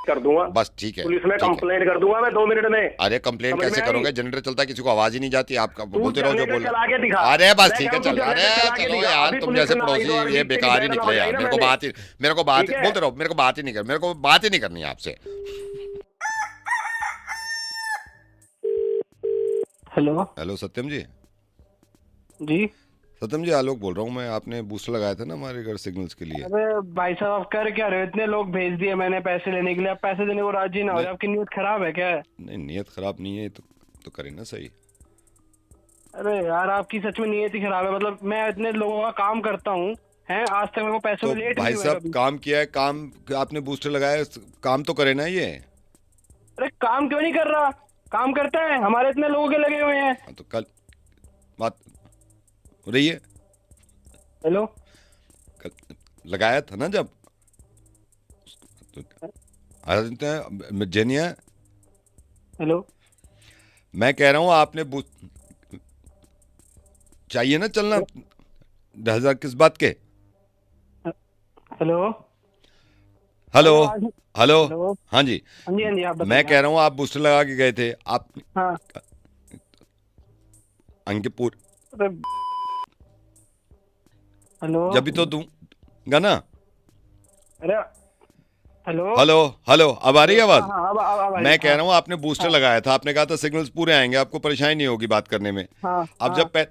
कर दूंगा, बस ठीक है, पुलिस में ठीक है। कंप्लेंट कर दूंगा मैं 2 मिनट में। अरे कंप्लेंट समझ कैसे में आई? करोगे? जनरेटर चलता है, किसी को आवाज ही नहीं जाती, आपका तू बोलते रहो जो जनरेटर बोल चला के दिखा। अरे बस मैं ठीक कह है, रहा हूँ चल, तू अरे जनरेटर चला के चलो दिखा। यार, अभी तुम पुलिस जैसे ने आई तो पड़ोसी अभी ये तेरी बेकार ही बैठना निकले यार। बजाई ना मेरे को मैंने। बात ही ठीक है? बोलते रहो, मेरे को बात ही नहीं कर, मेरे को बात ही नहीं करनी है आपसे। हेलो हेलो सत्यम जी। जी। सत्यम जी, आलोक बोल रहा हूँ मैं। आपने बूस्टर लगाया था ना हमारे घर सिग्नल्स के लिए। अरे भाई साहब, आप कर क्या रहे हो? इतने लोग भेज दिए मैंने पैसे लेने के लिए, आप पैसे देने को राजी ना हो रहे। आपकी नीयत खराब है क्या? नहीं, नीयत खराब नहीं है, तो करें ना सही। अरे यार, आपकी सच में नीयत ही खराब है। मतलब मैं इतने लोगों का काम करता हूँ, हैं, आज तक मेरे को पैसों तो में लेट भाई नहीं हुआ साहब कभी। काम किया है, काम आपने बूस्टर लगाया है, काम तो करे ना ये। अरे काम क्यों नहीं कर रहा? काम करता है, हमारे इतने लोगों के लगे हुए हैं। हाँ, तो कल बात हो रही है। हेलो, कल लगाया था ना जब तो जेनिया, हेलो। मैं कह रहा हूँ आपने चाहिए ना चलना 10,000 किस बात के। Hello. Hello hello. Hello. Hello. हाँ जी, हाँ जी, हाँ जी, आप मैं बताइए। कह रहा हूँ आप बूस्टर लगा के गए थे आप हाँ। अंकिपुर, अरे, हेलो। जब भी तो दूंगा ना। अरे, हेलो। हेलो हेलो, अब आ रही है आवाज? हाँ, अब आ रही है। मैं कह रहा हूँ आपने बूस्टर लगाया था, आपने कहा था सिग्नल्स पूरे आएंगे, आपको परेशानी नहीं होगी बात करने में। हाँ, अब हाँ। जब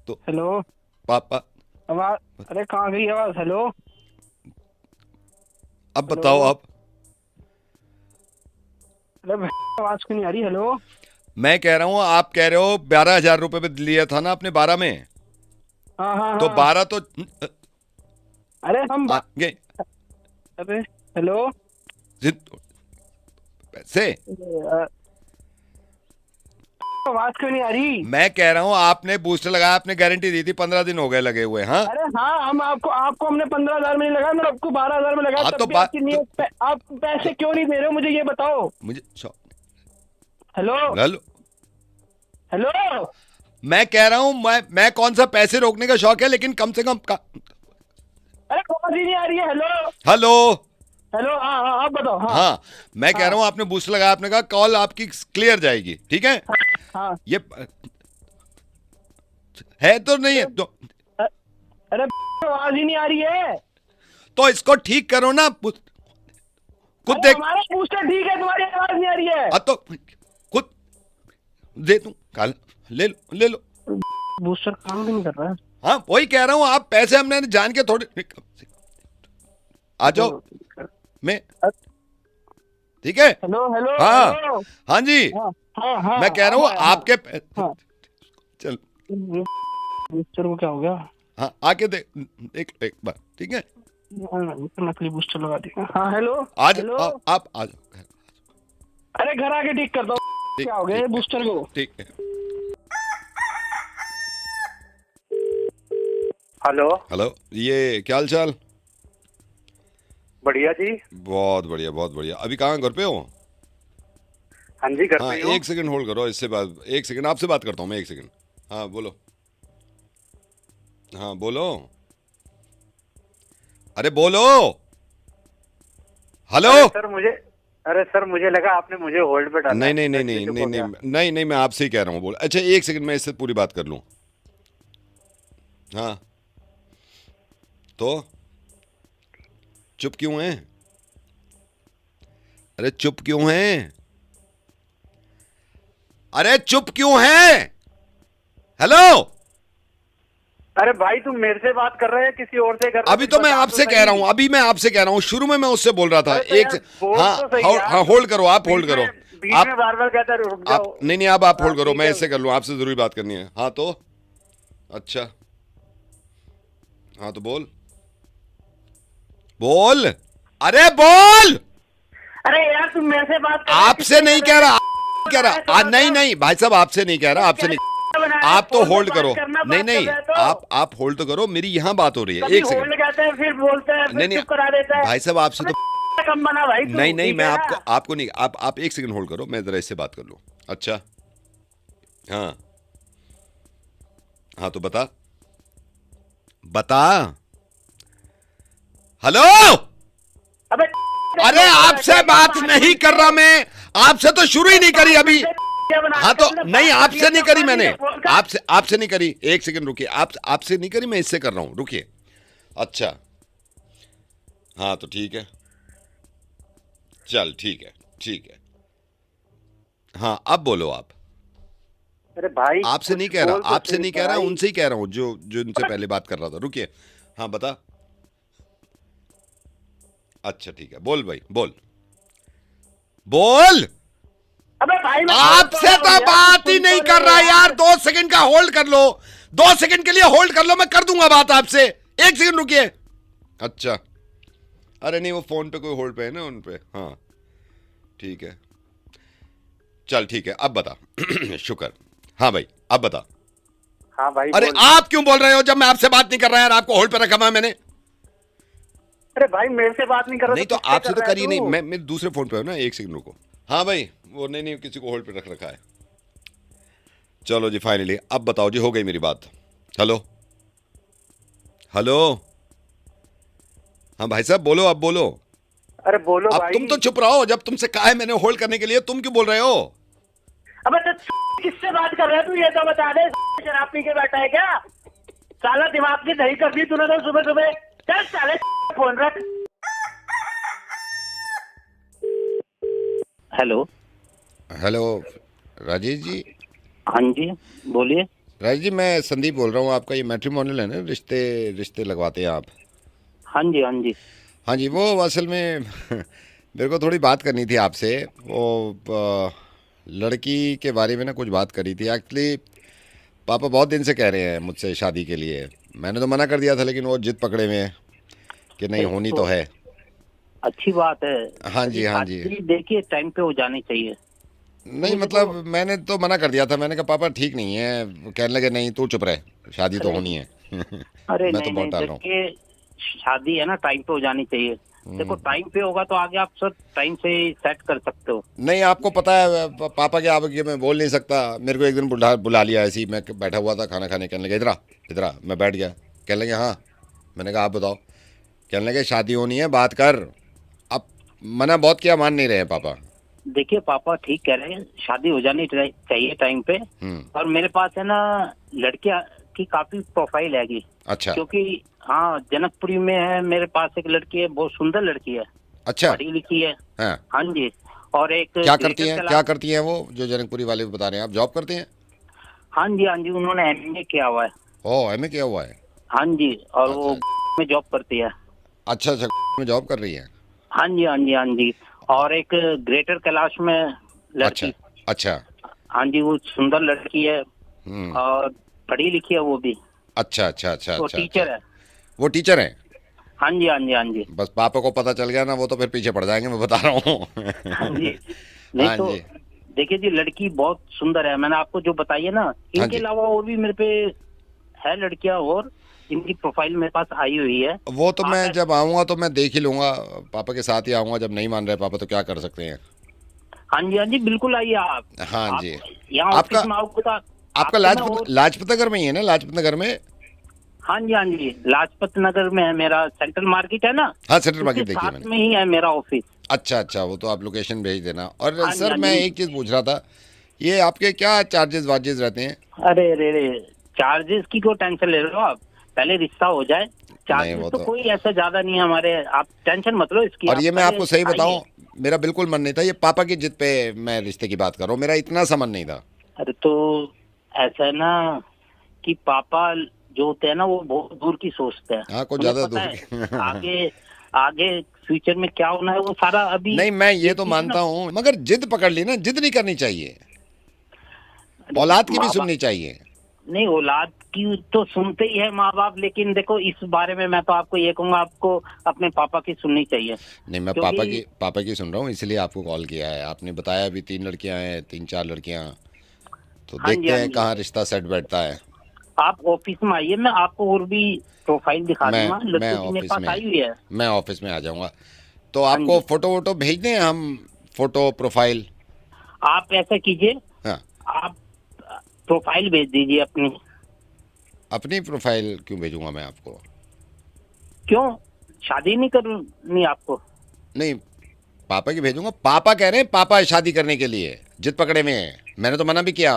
तो हेलो। पापा, आवाज, अरे कहाँ गई आवाज? हेलो। अब बताओ आप। अरे आवाज क्यों नहीं आ रही? हेलो। मैं कह रहा हूँ, आप कह रहे हो 12,000 रुपए पे लिया था ना आपने 12 में, हाँ, हाँ, तो हाँ। 12 तो अरे हम आगे अरे, हेलो। पैसे। आवाज क्यों नहीं आ रही? मैं कह रहा हूँ आपने बूस्टर लगाया, आपने गारंटी दी थी, 15 दिन हो गए लगे हुए। हाँ, अरे हाँ, हम आपको हमने 15,000 में नहीं लगाया, मैं आपको 12,000 में लगाया। हाँ, तब तो भी बात आपकी नीयत आप पैसे क्यों नहीं दे रहे हो मुझे ये बताओ। मुझे हेलो। Hello, hello. मैं कह रहा हूँ मैं कौन सा पैसे रोकने का शौक है, लेकिन कम से कम अरे आवाज ही नहीं आ रही है। हेलो। हेलो। हेलो। हाँ, हाँ, आप बताओ। हाँ, हाँ, मैं कह रहा हूँ आपने बूस्ट लगाया, आपने कहा कॉल आपकी क्लियर जाएगी, ठीक है। हाँ। ये है तो नहीं है तो अरे आवाज ही नहीं आ रही है। तो इसको ठीक करो ना, खुद अरे देख। हमारा बूस्टर ठीक है, तुम्हारी आवाज नहीं आ रही है। तो खुद दे दूं, कल ले लो। बूस्टर काम भी नहीं कर रहा है। हाँ, वही कह रहा हूँ, आप पैसे हमने जान के थोड़े आ जाओ मैं, ठीक है। हेलो। हेलो। हाँ, हेलो। हाँ जी, हाँ, हाँ, हाँ, मैं कह रहा हूँ हाँ, आपके हाँ। चल, बूस्टर को क्या हो गया? हाँ, आके देख एक बार, ठीक है। नकली बूस्टर लगा दिया। हाँ, हेलो। आज हेलो। आप आ जाओ। अरे घर आके ठीक करता हूँ। क्या हो गया बूस्टर को? ठीक है। हेलो। हेलो, ये क्या हाल चाल? बढ़िया जी। बहुत बढ़िया, बहुत बढ़िया। अभी कहाँ, घर पे हो? हाँ जी, घर हाँ, पे हूँ। एक सेकंड होल्ड करो, इससे बात, एक सेकंड आपसे बात करता हूँ मैं, एक सेकंड। हाँ बोलो, हाँ बोलो, अरे बोलो। हेलो। अरे सर मुझे लगा आपने मुझे होल्ड पे डाला। नहीं नहीं नहीं नहीं नहीं नहीं नहीं नहीं, मैं आपसे ही कह रहा हूँ, बोल। अच्छा एक सेकंड, मैं इससे पूरी बात कर लूँ। हाँ, तो चुप क्यों हैं? अरे चुप क्यों हैं? अरे चुप क्यों हैं? हेलो। अरे भाई तुम मेरे से बात कर रहे हैं किसी और से कर रहे? अभी तो मैं आपसे कह रहा हूं, अभी मैं आपसे कह रहा हूं, शुरू में मैं उससे बोल रहा था। एक से, हाँ होल्ड करो, आप होल्ड करो। आप बार बार कहता है रुक जाओ। आप नहीं, आप होल्ड करो, मैं इससे कर लूं, आपसे जरूरी बात करनी है। हाँ तो अच्छा, हाँ तो बोल, अरे बोल। अरे यार तुम मेरे से बात कर आपसे नहीं कह रहा, कह रहा नहीं भाई साहब, आपसे नहीं कह रहा, आपसे नहीं। आप तो होल्ड करो, नहीं आप होल्ड तो करो, मेरी यहाँ बात हो रही है। एक सेकंड कहते हैं फिर बोलते हैं, नहीं नहीं करा देता है भाई साहब, आपसे तो कम बना भाई। नहीं मैं आपको नहीं, आप एक सेकंड होल्ड करो, मैं जरा इससे बात कर लूं। अच्छा हाँ तो बता। हेलो। अबे अरे आपसे बात नहीं कर रहा मैं, आपसे तो शुरू ही नहीं करी अभी। हाँ तो नहीं, आपसे नहीं करी मैंने, आपसे नहीं करी। एक सेकंड रुकिए, आपसे नहीं करी, मैं इससे कर रहा हूं, रुकिए। अच्छा हाँ तो ठीक है, चल ठीक है। हाँ अब बोलो आप। अरे भाई आपसे नहीं कह रहा, आपसे नहीं कह रहा, उनसे ही कह रहा हूं जो उनसे पहले बात कर रहा था। रुकिए, हाँ बता। अच्छा ठीक है, बोल भाई बोल। अबे भाई आपसे तो बात ही नहीं कर रहा यार। 2 सेकंड का होल्ड कर लो, 2 सेकंड के लिए होल्ड कर लो, मैं कर दूंगा बात आपसे। 1 सेकंड रुकिए। अच्छा अरे नहीं, वो फोन पे कोई होल्ड पे है ना, उन पे। हाँ ठीक है, चल ठीक है, अब बता। शुक्र। हाँ भाई अब बता। हाँ भाई अरे आप क्यों बोल रहे हो जब मैं आपसे बात नहीं कर रहा यार? आपको होल्ड पे रखा हुआ है मैंने। अरे भाई मेरे से बात नहीं कर रहा नहीं तो आपसे तो करी नहीं, मैं मेरे दूसरे फोन पे हूं ना। 1 सेकंड रुको। हाँ भाई वो नहीं किसी को होल्ड पे रख रखा है। चलो जी फाइनली अब बताओ जी, हो गई मेरी बात। हेलो हाँ भाई साहब बोलो, अब बोलो। अरे बोलो अब भाई। तुम तो चुप रहो, जब तुमसे कहा है मैंने होल्ड करने के लिए, तुम क्यों बोल रहे हो? अबे तो किससे बात कर रहा है तू, ये तो बता दे। शराब पी के बैठा है क्या? साला दिमाग की दही कर दी तूने तो सुबह सुबह। चल साले फोन रख। हेलो राजेश जी। हाँ जी बोलिए। राजेश जी मैं संदीप बोल रहा हूँ, आपका ये मैट्रिमोनियल है ना, रिश्ते लगवाते हैं आप? हाँ जी हाँ जी, वो असल में मेरे को थोड़ी बात करनी थी आपसे। वो लड़की के बारे में ना कुछ बात करी थी। एक्चुअली पापा बहुत दिन से कह रहे हैं मुझसे शादी के लिए। मैंने तो मना कर दिया था, लेकिन वो जिद पकड़े हुए हैं कि नहीं होनी तो है। अच्छी बात है। हाँ जी देखिए टाइम पे हो जानी चाहिए। नहीं मतलब मैंने तो मना कर दिया था। मैंने कहा पापा ठीक नहीं है। वो कहने लगे नहीं तू चुप रहे, शादी तो होनी है। अरे मैं तो बहुत डाल रहा हूँ। देखिए शादी है ना, टाइम पे हो जानी चाहिए। देखो टाइम पे होगा तो आगे आप सब टाइम से सेट कर सकते हो। नहीं आपको पता है पापा के आगे मैं बोल नहीं सकता। मेरे को एक दिन बुला लिया ऐसे ही, मैं बैठा हुआ था खाना खाने। कहने लगे इधर आ। मैं बैठ गया। कहने लगे हाँ। मैंने कहा आप बताओ। कहने लगे शादी होनी है, बात कर। अब मना बहुत किया, मान नहीं रहे हैं पापा। देखिए पापा ठीक कह रहे हैं, शादी हो जानी चाहिए टाइम पे। और मेरे पास है ना लड़कियां की काफी प्रोफाइल हैगी। अच्छा क्योंकि हाँ जनकपुरी में है मेरे पास एक लड़की है, बहुत सुंदर लड़की है। अच्छा पढ़ी लिखी है। हाँ जी। और एक क्या करती हैं वो जो जनकपुरी वाले बता रहे हैं? आप जॉब करते हैं? हाँ जी उन्होंने MA किया हुआ है। ओह MA किया हुआ है। हाँ जी। और अच्छा। वो में जॉब करती है। अच्छा में जॉब कर रही है। हाँ जी। और एक ग्रेटर कैलाश में लड़की। अच्छा हाँ जी वो सुंदर लड़की है और पढ़ी लिखी है वो भी। अच्छा वो टीचर है। वो टीचर है। हाँ जी। बस पापा को पता चल गया ना, वो तो फिर पीछे पड़ जाएंगे, मैं बता रहा हूँ। हाँ जी। नहीं तो देखिए जी लड़की बहुत सुंदर है। मैंने आपको जो बताई है ना, इनके अलावा और भी मेरे पे है लड़कियां, और इनकी प्रोफाइल मेरे पास आई हुई है। वो तो मैं जब आऊंगा तो मैं देख ही लूंगा, पापा के साथ ही आऊंगा। जब नहीं मान रहे पापा तो क्या कर सकते हैं। हाँ जी बिल्कुल आइए आप। हाँ जी। यहाँ आपका लाजपत नगर में ही है ना? लाजपत नगर में? हाँ जी लाजपत नगर में है मेरा। सेंट्रल मार्केट है ना? हाँ सेंट्रल मार्केट देखिए मैंने। में ही है मेरा ऑफिस। अच्छा वो तो आप लोकेशन भेज देना। और सर मैं एक चीज पूछ रहा था, ये आपके क्या चार्जेस वार्जेस रहते हैं? अरे चार्जेस की क्यों टेंशन ले रहे हो आप? पहले रिश्ता हो जाए। चार्जेस तो कोई ऐसा ज्यादा नहीं है हमारे, आप टेंशन मत लो इसकी। और ये मैं आपको सही बताऊं, मेरा बिल्कुल मन नहीं था। ये पापा की जिद पे मैं रिश्ते की बात कर रहा हूँ, मेरा इतना सा मन नहीं था। अरे तो ऐसा है ना कि पापा जो होते हैं ना वो बहुत दूर की सोचते हैं। हाँ कुछ ज्यादा दूर। आगे फ्यूचर में क्या होना है वो सारा अभी नहीं मैं ये तो मानता हूँ, मगर जिद पकड़ ली ना, जिद नहीं करनी चाहिए। औलाद की भी सुननी चाहिए। नहीं औलाद की तो सुनते ही है माँ बाप, लेकिन देखो इस बारे में मैं तो आपको ये कहूँगा, आपको अपने पापा की सुननी चाहिए। नहीं मैं पापा की सुन रहा हूँ, इसलिए आपको कॉल किया है। आपने बताया अभी 3 लड़कियां हैं, 3-4 लड़कियां, तो देखते हैं कहाँ रिश्ता सेट बैठता है। आप ऑफिस में आइए, मैं आपको और भी प्रोफाइल दिखा दूंगा। मैं ऑफिस में आ जाऊंगा। तो आपको फोटो वोटो भेज दें हम? फोटो प्रोफाइल आप ऐसा कीजिए। हाँ। आप प्रोफाइल भेज दीजिए अपनी प्रोफाइल क्यों भेजूंगा मैं आपको? क्यों शादी नहीं करनी आपको? नहीं, पापा की भेजूंगा। पापा कह रहे हैं पापा शादी करने के लिए जिद पकड़े में है। मैंने तो मना भी किया।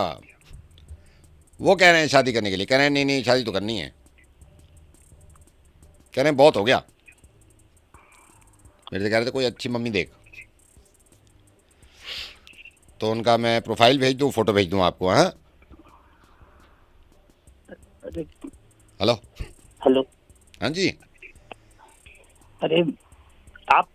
वो कह रहे हैं शादी करने के लिए, कह रहे हैं नहीं नहीं शादी तो करनी है, कह रहे हैं बहुत हो गया। मेरे से कह रहे थे कोई अच्छी मम्मी देख, तो उनका मैं प्रोफाइल भेज दूँ, फोटो भेज दूँ आपको। हाँ, अरे हेलो हेलो, हाँ जी, अरे आप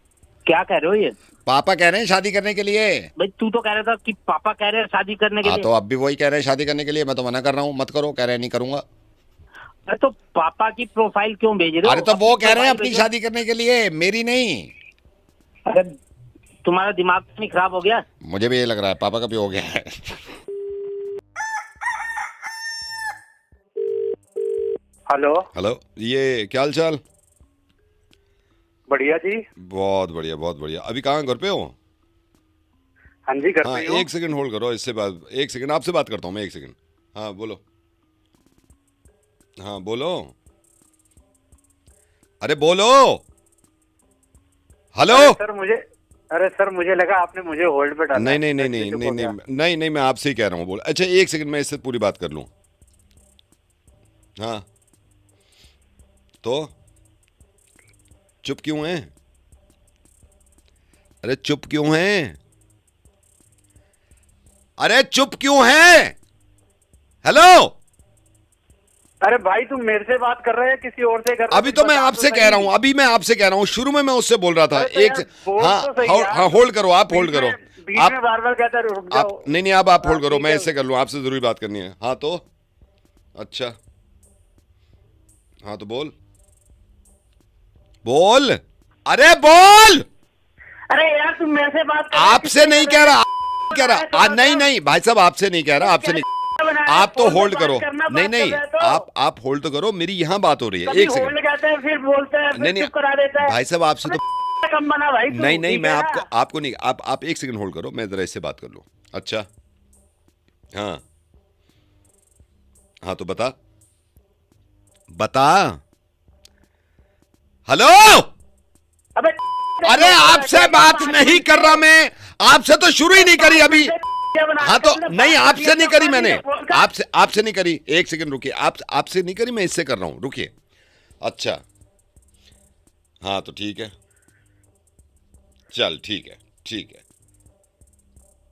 क्या कह रहे हो ये? पापा कह रहे हैं शादी करने के लिए। भाई तू तो कह रहा था कि पापा कह रहे हैं शादी करने के हाँ, लिए। तो अब भी वही कह रहे हैं शादी करने के लिए। मैं तो मना कर रहा हूँ, मत करो। कह रहे हैं नहीं करूंगा। अरे तो पापा की प्रोफाइल क्यों भेज रहे हो? अरे तो वो कह रहे हैं प्रोफाइल अपनी भेजो। शादी करने के लिए, मेरी नहीं। अरे तुम्हारा दिमाग तो नहीं खराब हो गया? मुझे भी ये लग रहा है पापा का भी हो गया है। हेलो, हेलो, ये क्या हाल चाल? बढ़िया जी। बहुत बढ़िया, बहुत बढ़िया। अभी कहाँ, घर पे हो? हाँ जी, घर हाँ, पे ही हूँ। एक सेकंड होल्ड करो, इससे बात, एक सेकंड आपसे बात करता हूँ मैं, एक सेकंड। हाँ बोलो, हाँ बोलो, अरे बोलो, हेलो। अरे सर मुझे लगा आपने मुझे होल्ड पे डाला। नहीं नहीं नहीं मैं नहीं चुप नहीं हो नहीं गया। नहीं नहीं, मैं आपसे ही कह रहा हूँ, बोल। अच्छा एक सेकंड, मैं इससे पूरी बात कर लूँ। हाँ, तो चुप क्यों हैं? अरे चुप क्यों हैं? अरे चुप क्यों हैं? हेलो, अरे भाई तुम मेरे से बात कर रहे हैं किसी और से कर रहे हो? अभी तो मैं बता आपसे सही। कह रहा हूं, अभी मैं आपसे कह रहा हूं, शुरू में मैं उससे बोल रहा था। अरे तो एक यार, बोल हाँ तो सही हाँ यार। हाँ, होल्ड करो, आप होल्ड करो। बीच आप में बार बार कहता है रुक जाओ। आप नहीं नहीं, अब आप होल्ड हाँ, करो, ठीक मैं है। इससे कर लूं, आपसे जरूरी बात करनी है। हाँ तो अच्छा, हाँ तो बोल बोल, अरे बोल। अरे यार तुम मेरे से बात कर रहे हो, आपसे किससे नहीं कर कह रहे रहा, हो? कह रहा नहीं नहीं भाई साहब, आपसे नहीं कह रहा, आपसे नहीं। बनाया, आप तो फोन पे होल्ड बात करो। करना, नहीं बात नहीं, कर रहे हो तो। आप होल्ड तो करो, मेरी यहाँ बात हो रही है। कभी एक सेकंड। होल्ड कहते हैं फिर बोलते हैं नहीं फिर नहीं चुप करा देता है। भाई साहब, आपसे तो कम बना भाई तू, नहीं नहीं, ठीक मैं है आपको ना? आपको नहीं, आप एक सेकंड होल्ड करो, मैं जरा इससे बात कर लूं। अच्छा, हाँ हाँ, तो बता बता। हेलो, अबे अरे आपसे बात नहीं कर रहा मैं, आपसे तो शुरू ही नहीं करी अभी। हाँ तो नहीं, आपसे नहीं करी मैंने, आपसे नहीं करी। एक सेकंड रुकिए, आपसे नहीं करी, मैं इससे कर रहा हूं, रुकिए। अच्छा हाँ, तो ठीक है, चल ठीक है, ठीक है।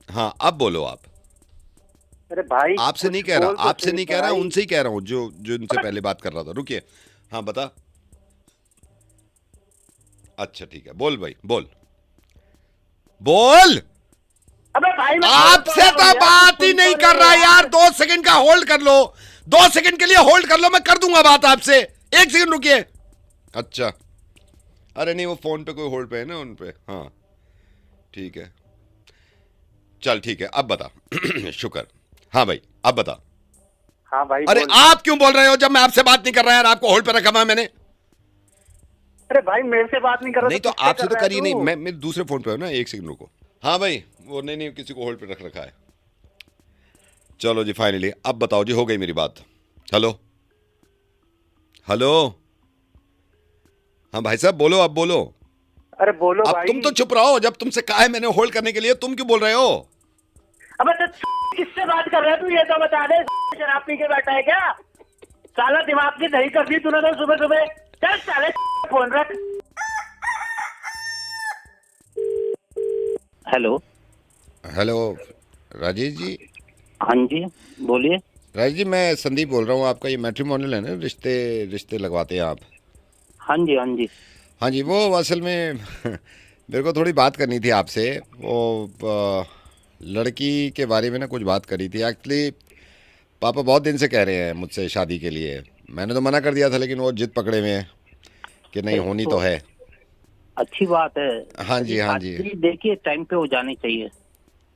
हाँ अब बोलो आप। अरे भाई आपसे नहीं कुछ कह रहा, बोल तो आपसे सही नहीं कह रहा, भाई। उनसे ही कह रहा हूँ जो जो इनसे पहले बात कर रहा था। रुकिए, हाँ बता। अच्छा ठीक है, बोल भाई, बोल बोल। अबे भाई मैं आपसे तो बात ही नहीं कर रहा यार। 2 सेकंड का होल्ड कर लो, 2 सेकंड के लिए होल्ड कर लो, मैं कर दूंगा बात आपसे। एक सेकंड रुकिए। अच्छा, अरे नहीं, वो फोन पे कोई होल्ड पे है ना, उन पे। हाँ ठीक है, चल ठीक है, अब बता। शुक्र। हाँ भाई, अब बता। हाँ भाई अरे बोल। आप क्यों बोल रहे हो जब मैं आपसे बात नहीं कर रहा यार? आपको होल्ड पे रखा हुआ है मैंने। अरे भाई मेरे से बात नहीं कर रहा नहीं तो किससे आपसे कर तो रहा है करी नहीं, तू? मैं मेरे दूसरे फोन पे हूं ना। एक सेकंड रुको। हाँ भाई, वो नहीं नहीं, किसी को होल्ड पे रख रखा है। चलो जी, फाइनली अब बताओ जी, हो गई मेरी बात। हेलो हेलो, हाँ भाई साहब बोलो, अब बोलो। अरे बोलो अब भाई। तुम तो चुप रहो, जब तुमसे कहा है मैंने होल्ड करने के लिए, तुम क्यों बोल रहे हो? अबे तो किससे बात कर रहा है तू, ये तो बता दे। शराब पी के बैठा है क्या? साला दिमाग की दही कर दी तूने तो सुबह सुबह। चल साले फोन रख। Hello hello Rajesh ji. हाँ जी बोलिए। राजेश जी, मैं संदीप बोल रहा हूँ। आपका ये मैट्रिमोनियल है ना, रिश्ते रिश्ते लगवाते हैं आप? हाँ जी हाँ जी। हाँ जी, वो असल में मेरे को थोड़ी बात करनी थी आपसे। वो लड़की के बारे में ना कुछ बात करी थी। एक्चुअली पापा बहुत दिन से कह रहे हैं मुझसे शादी के लिए। मैंने तो मना कर दिया था, लेकिन वो जिद पकड़े हुए हैं कि नहीं, होनी तो है। अच्छी बात है। हाँ जी, हाँ जी। शादी देखिए टाइम पे हो जानी चाहिए।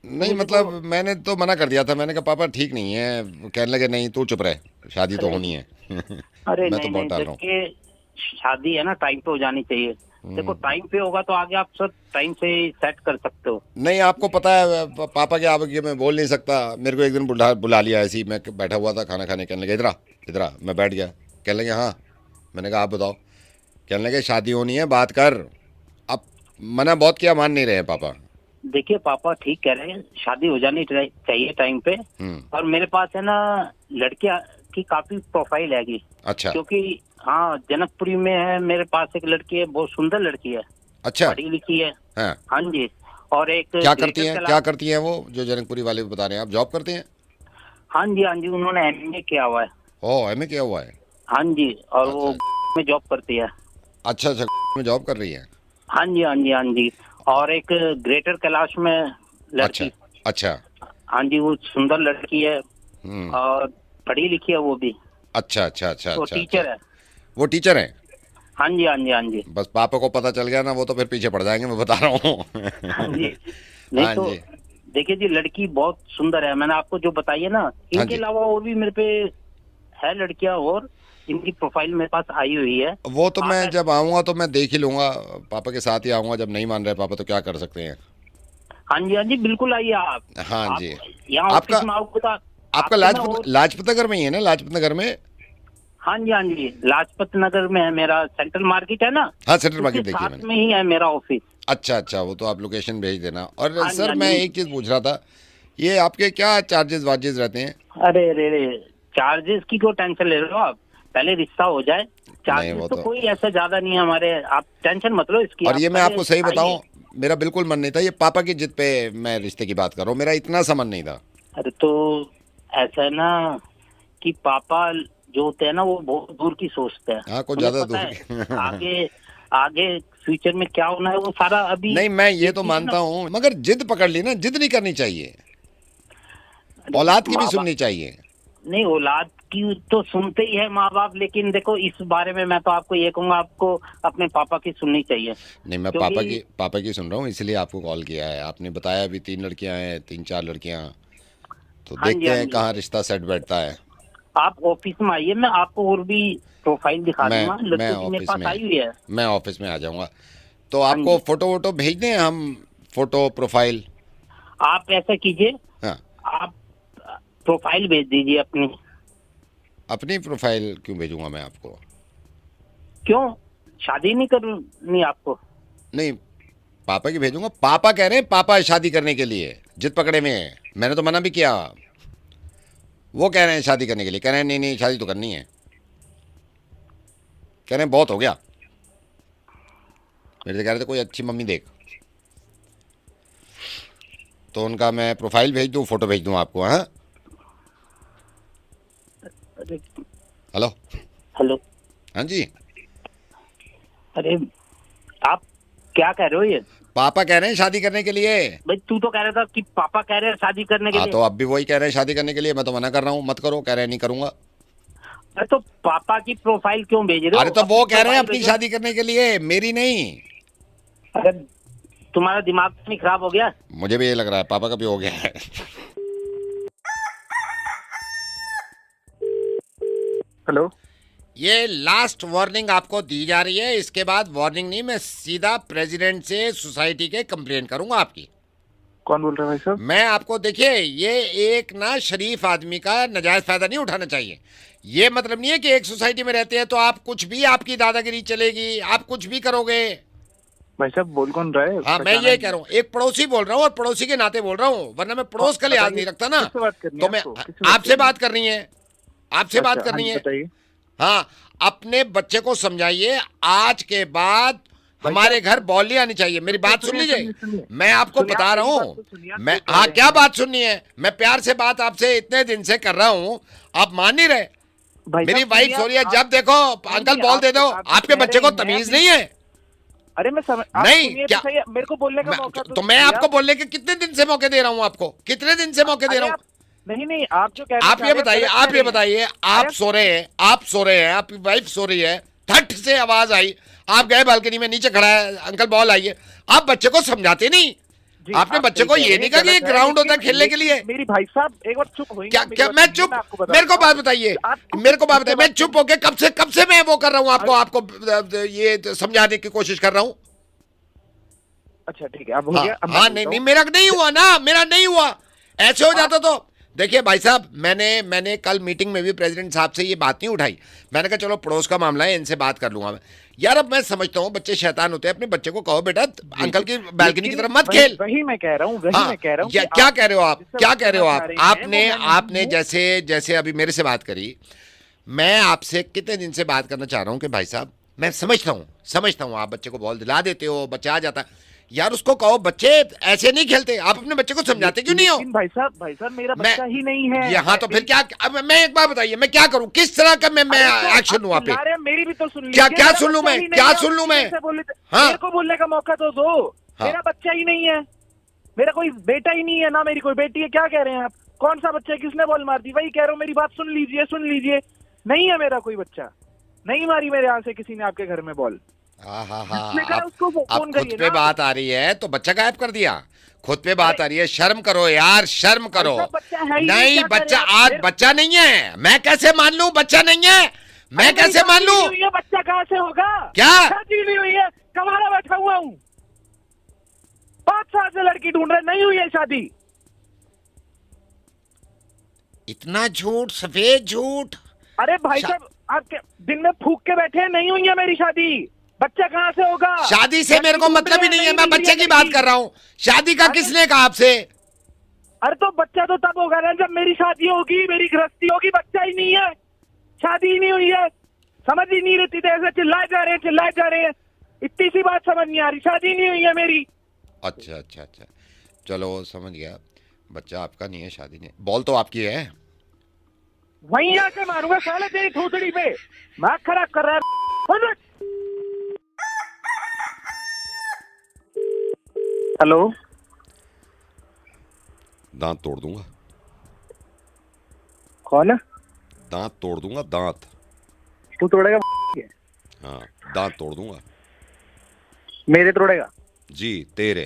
नहीं मतलब मैंने तो मना कर दिया था। मैंने कहा पापा ठीक नहीं है। कहने लगे नहीं तू चुप रहे, शादी तो होनी है। अरे मैं नहीं तो नहीं, बहुत डाल रहा हूँ। देखिए शादी है ना, टाइम पे हो जानी चाहिए। देखो टाइम पे होगा तो आगे आप सब टाइम से सेट कर सकते हो। नहीं, आपको पता है पापा के आगे मैं बोल नहीं सकता। मेरे को एक दिन बुला लिया ऐसे ही, मैं बैठा हुआ था खाना खाने। कहने लगे इधर आ, इधर आ। मैं बैठ गया। कहने लगे हाँ। मैंने कहा आप बताओ। कहने लगे शादी होनी है, बात कर। अब मना बहुत किया, मान नहीं रहे हैं पापा। देखिए पापा ठीक कह रहे हैं, शादी हो जानी चाहिए टाइम पे। और मेरे पास है ना लड़कियां की काफी प्रोफाइल हैगी। अच्छा क्योंकि हाँ जनकपुरी में है मेरे पास एक लड़की है, बहुत सुंदर लड़की है, अच्छा पढ़ी लिखी है। हाँ। हाँ जी। और एक क्या करती हैं, क्या करती हैं वो जो जनकपुरी वाले बता रहे हैं, आप जॉब करते हैं? हाँ जी, उन्होंने एमए किया हुआ है। ओह एमए किया हुआ है। हाँ जी, और अच्छा। वो में जॉब करती है। अच्छा अच्छा, में जॉब कर रही है। हाँ जी। और एक ग्रेटर कैलाश में लड़की। अच्छा अच्छा। हाँ जी, वो सुंदर लड़की है और पढ़ी लिखी है वो भी। अच्छा अच्छा अच्छा। वो अच्छा टीचर है। वो टीचर है। हाँ जी। बस पापा को पता चल गया ना, वो तो फिर पीछे पड़ जाएंगे, मैं बता रहा हूँ। हाँ जी। नहीं हाँ तो जी। देखिए जी, लड़की बहुत सुंदर है। मैंने आपको जो बताई है ना, इनके जी। अलावा और भी मेरे पे है लड़कियां, और इनकी प्रोफाइल मेरे पास आई हुई है। वो तो मैं जब आऊंगा तो मैं देख ही लूंगा, पापा के साथ ही आऊंगा। जब नहीं मान रहे पापा तो क्या कर सकते हैं। हाँ जी, बिल्कुल आइए आप। हाँ जी। यहाँ आपका ऑफिस में आओगे तो आपका लाजपत नगर में ही है ना? लाजपत नगर में। हाँ जी, लाजपत नगर में है मेरा, सेंट्रल मार्केट है ना। हाँ सेंट्रल मार्केट उसके देखिए साथ मैंने। में ही है मेरा ऑफिस। अच्छा अच्छा, वो तो आप लोकेशन भेज देना। और हाँ जी, सर हाँ मैं जी। एक चीज पूछ रहा था, ये आपके क्या चार्जेस वार्जेस रहते हैं? अरे चार्जेस की क्यों टेंशन ले रहे हो आप, पहले रिश्ता हो जाए। चार्जेस वो तो तो- कोई ऐसा ज्यादा नहीं है हमारे, आप टेंशन मत लो इसकी। और ये मैं पहले आपको सही बताऊं, आइए। मेरा बिल्कुल मन नहीं था, ये पापा की जिद पे मैं रिश्ते की बात कर रहा हूँ, मेरा इतना सा मन नहीं था। अरे तो ऐसा है ना कि पापा जो होते हैं ना वो बहुत दूर की सोचते हैं। हाँ, कुछ उन्हें ज्यादा पता दूर है आगे आगे फ्यूचर में क्या होना है वो सारा अभी। नहीं मैं ये तो चीज़ मानता ना- हूँ, मगर जिद पकड़ ली ना, जिद नहीं करनी चाहिए, औलाद की भी माँ बाप- सुननी चाहिए। नहीं, औलाद की तो सुनते ही है माँ बाप, लेकिन देखो इस बारे में मैं तो आपको ये कहूंगा, आपको अपने पापा की सुननी चाहिए। नहीं मैं क्योंकि- पापा की सुन रहा हूँ, इसलिए आपको कॉल किया है। आपने बताया अभी 3 लड़कियां हैं, 3-4 लड़कियां, तो हाँ जी, देखते हाँ हैं जी। कहाँ रिश्ता सेट बैठता है। आप ऑफिस में आइए, मैं आपको और भी प्रोफाइल दिखा दूंगा। मैं लड़की मेरे ऑफिस पास में आई हुई है। मैं ऑफिस में आ जाऊंगा, तो आपको जी। फोटो वोटो भेज दें हम, फोटो प्रोफाइल? आप ऐसा कीजिए, हाँ, आप प्रोफाइल भेज दीजिए अपनी। अपनी प्रोफाइल क्यों भेजूंगा मैं आपको? क्यों, शादी नहीं करनी आपको? नहीं पापा की भेजूंगा। पापा कह रहे हैं पापा शादी करने के लिए जिद पकड़े में है, मैंने तो मना भी किया। वो कह रहे हैं शादी करने के लिए, कह रहे हैं नहीं शादी तो करनी है, कह रहे हैं बहुत हो गया। मेरे से कह रहे थे कोई अच्छी मम्मी देख, तो उनका मैं प्रोफाइल भेज दूं, फोटो भेज दूं आपको? हाँ हेलो हेलो। हाँ जी। अरे आप क्या कह रहे हो ये? पापा कह रहे हैं शादी करने के लिए। भाई तू तो कह रहा था कि पापा कह रहे हैं शादी करने के हाँ लिए। तो अब भी वही कह रहे हैं शादी करने के लिए, मैं तो मना कर रहा हूँ, मत करो। कह रहे हैं नहीं करूंगा। अरे तो पापा की प्रोफाइल क्यों भेज रहे हो? अरे तो वो कह रहे हैं अपनी भेजो। शादी करने के लिए, मेरी नहीं। अरे तुम्हारा दिमाग नहीं खराब हो गया? मुझे भी ये लग रहा है पापा का भी हो गया है। हेलो। ये लास्ट वार्निंग आपको दी जा रही है, इसके बाद वार्निंग नहीं, मैं सीधा प्रेसिडेंट से सोसाइटी के कंप्लेंट करूंगा आपकी। कौन बोल रहा है भाई साहब? मैं आपको, देखिए ये एक ना शरीफ आदमी का नजायज फायदा नहीं उठाना चाहिए। ये मतलब नहीं है कि एक सोसाइटी में रहते हैं तो आप कुछ भी, आपकी दादागिरी चलेगी, आप कुछ भी करोगे। भाई साहब बोल कौन रहा है? हाँ मैं ये कह रहा हूँ, एक पड़ोसी बोल रहा हूँ और पड़ोसी के नाते बोल रहा हूँ, वरना मैं पड़ोस का लिहाज नहीं रखता ना। किससे बात करनी तो है मैं आपको? किससे बात आपसे बात करनी है, आपसे बात अच्छा, करनी हाँ जी, है। बताइए। हाँ, अपने बच्चे को समझाइए, आज के बाद हमारे घर बॉली आनी चाहिए। मेरी बात सुन लीजिए, मैं आपको बता रहा हूँ। मैं, हाँ क्या बात सुननी है? मैं प्यार से बात आपसे इतने दिन से कर रहा हूँ, आप मान नहीं रहे। मेरी वाइफ सो रही है, जब देखो अंकल बॉल दे दो। आपके बच्चे को तमीज नहीं है? अरे मैं समझ, नहीं क्या, मेरे को बोलने का मौका तो मैं आपको बोलने के कितने दिन से मौके दे रहा हूँ आपको? कितने दिन से मौके दे रहा हूँ? नहीं आप जो कह आप ये बताइए, आप ये बताइए, आप सो रहे हैं, आप सो रहे हैं, आपकी वाइफ सो रही है, थट से आवाज आई, आप गए बालकनी में, नीचे खड़ा है अंकल बॉल आइए, आप बच्चे को समझाते नहीं। आपने बच्चे को ये नहीं कहा कि ग्राउंड होता है खेलने के लिए? मेरी भाई साहब एक बार चुप होइए। क्या मैं चुप? मेरे को बात बताइए, मेरे को बात बताइए, मैं चुप होके कब से मैं वो कर रहा हूँ, आपको ये समझाने की कोशिश कर रहा हूँ। अच्छा ठीक है, अब हो गया। हाँ नहीं मेरा नहीं हुआ ना, मेरा नहीं हुआ। ऐसे हो जाता तो देखिए भाई साहब, मैंने कल मीटिंग में भी प्रेसिडेंट साहब से ये बात नहीं उठाई। मैंने कहा चलो पड़ोस का मामला है, इनसे बात कर लूंगा मैं। यार अब मैं समझता हूँ बच्चे शैतान होते हैं, अपने बच्चे को कहो बेटा अंकल की बालकनी की तरफ मत खेल। वही मैं कह रहा हूँ, हाँ, मैं कह रहा हूँ क्या कह रहे हो आप, क्या कह रहे हो आप? आपने आपने जैसे जैसे अभी मेरे से बात करी, मैं आपसे कितने दिन से बात करना चाह रहा हूँ कि भाई साहब मैं समझता हूँ आप बच्चे को बॉल दिला देते हो, बच्चा आ जाता है। यार उसको कहो बच्चे ऐसे नहीं खेलते। आप अपने बच्चे को समझाते क्यों नहीं हो? भाई साहब मेरा बच्चा ही नहीं है। यहाँ तो फिर क्या? अब मैं एक बात बताइए, मैं क्या करूँ? किस तरह का मैं एक्शन लूँ आप पे? मेरी भी तो सुन क्या सुन लूँ मैं? क्या सुन लूँ मैं? हाँ, मेरे को बोलने का मौका तो दो। हाँ। मेरा बच्चा ही नहीं है, मेरा कोई बेटा ही नहीं है, ना मेरी कोई बेटी है। क्या कह रहे हैं आप? कौन सा बच्चा है? किसने बॉल मार दी? वही कह रहा हूँ, मेरी बात सुन लीजिए। नहीं है मेरा कोई बच्चा, नहीं मारी मेरे यहाँ से किसी ने आपके घर में बॉल। अब खुद पे बात आ रही है तो बच्चा गायब कर दिया। खुद पे बात आ रही है, शर्म करो यार, शर्म करो। नहीं बच्चा, आज बच्चा नहीं है। मैं कैसे मान लूं बच्चा नहीं है? मैं कैसे मान लूं? बच्चा कहाँ से होगा? क्या शादी नहीं हुई है, कमारा बैठा हुआ हूँ, 5 साल से लड़की ढूंढ रहे, नहीं हुई है शादी। इतना झूठ, सफेद झूठ। अरे भाई साहब, आप दिन में फूक के बैठे हैं, नहीं हुई है मेरी शादी। बच्चा कहाँ से होगा? शादी से मेरे को मतलब ही नहीं है, मैं बच्चे की बात कर रहा हूँ। शादी का किसने कहा आपसे? अरे तो बच्चा तो तब होगा ना जब मेरी शादी होगी, मेरी गृहस्थी होगी। बच्चा ही नहीं है, शादी ही नहीं हुई है। समझ ही नहीं रहती थे, ऐसे चिल्लाए जा रहे हैं। इतनी सी बात समझ नहीं आ रही, शादी नहीं हुई है मेरी। अच्छा, चलो समझ गया। बच्चा आपका नहीं है, शादी नहीं। बॉल तो आपकी है। वहीं आके मारूंगा साले तेरी थूथड़ी पे। माँ खराब कर रहा है। हेलो, दांत तोड़ दूंगा। कौन है? दांत तोड़ दूंगा, दांत। तू तोड़ेगा? हाँ, दांत तोड़ दूंगा। मेरे तोड़ेगा? जी, तेरे।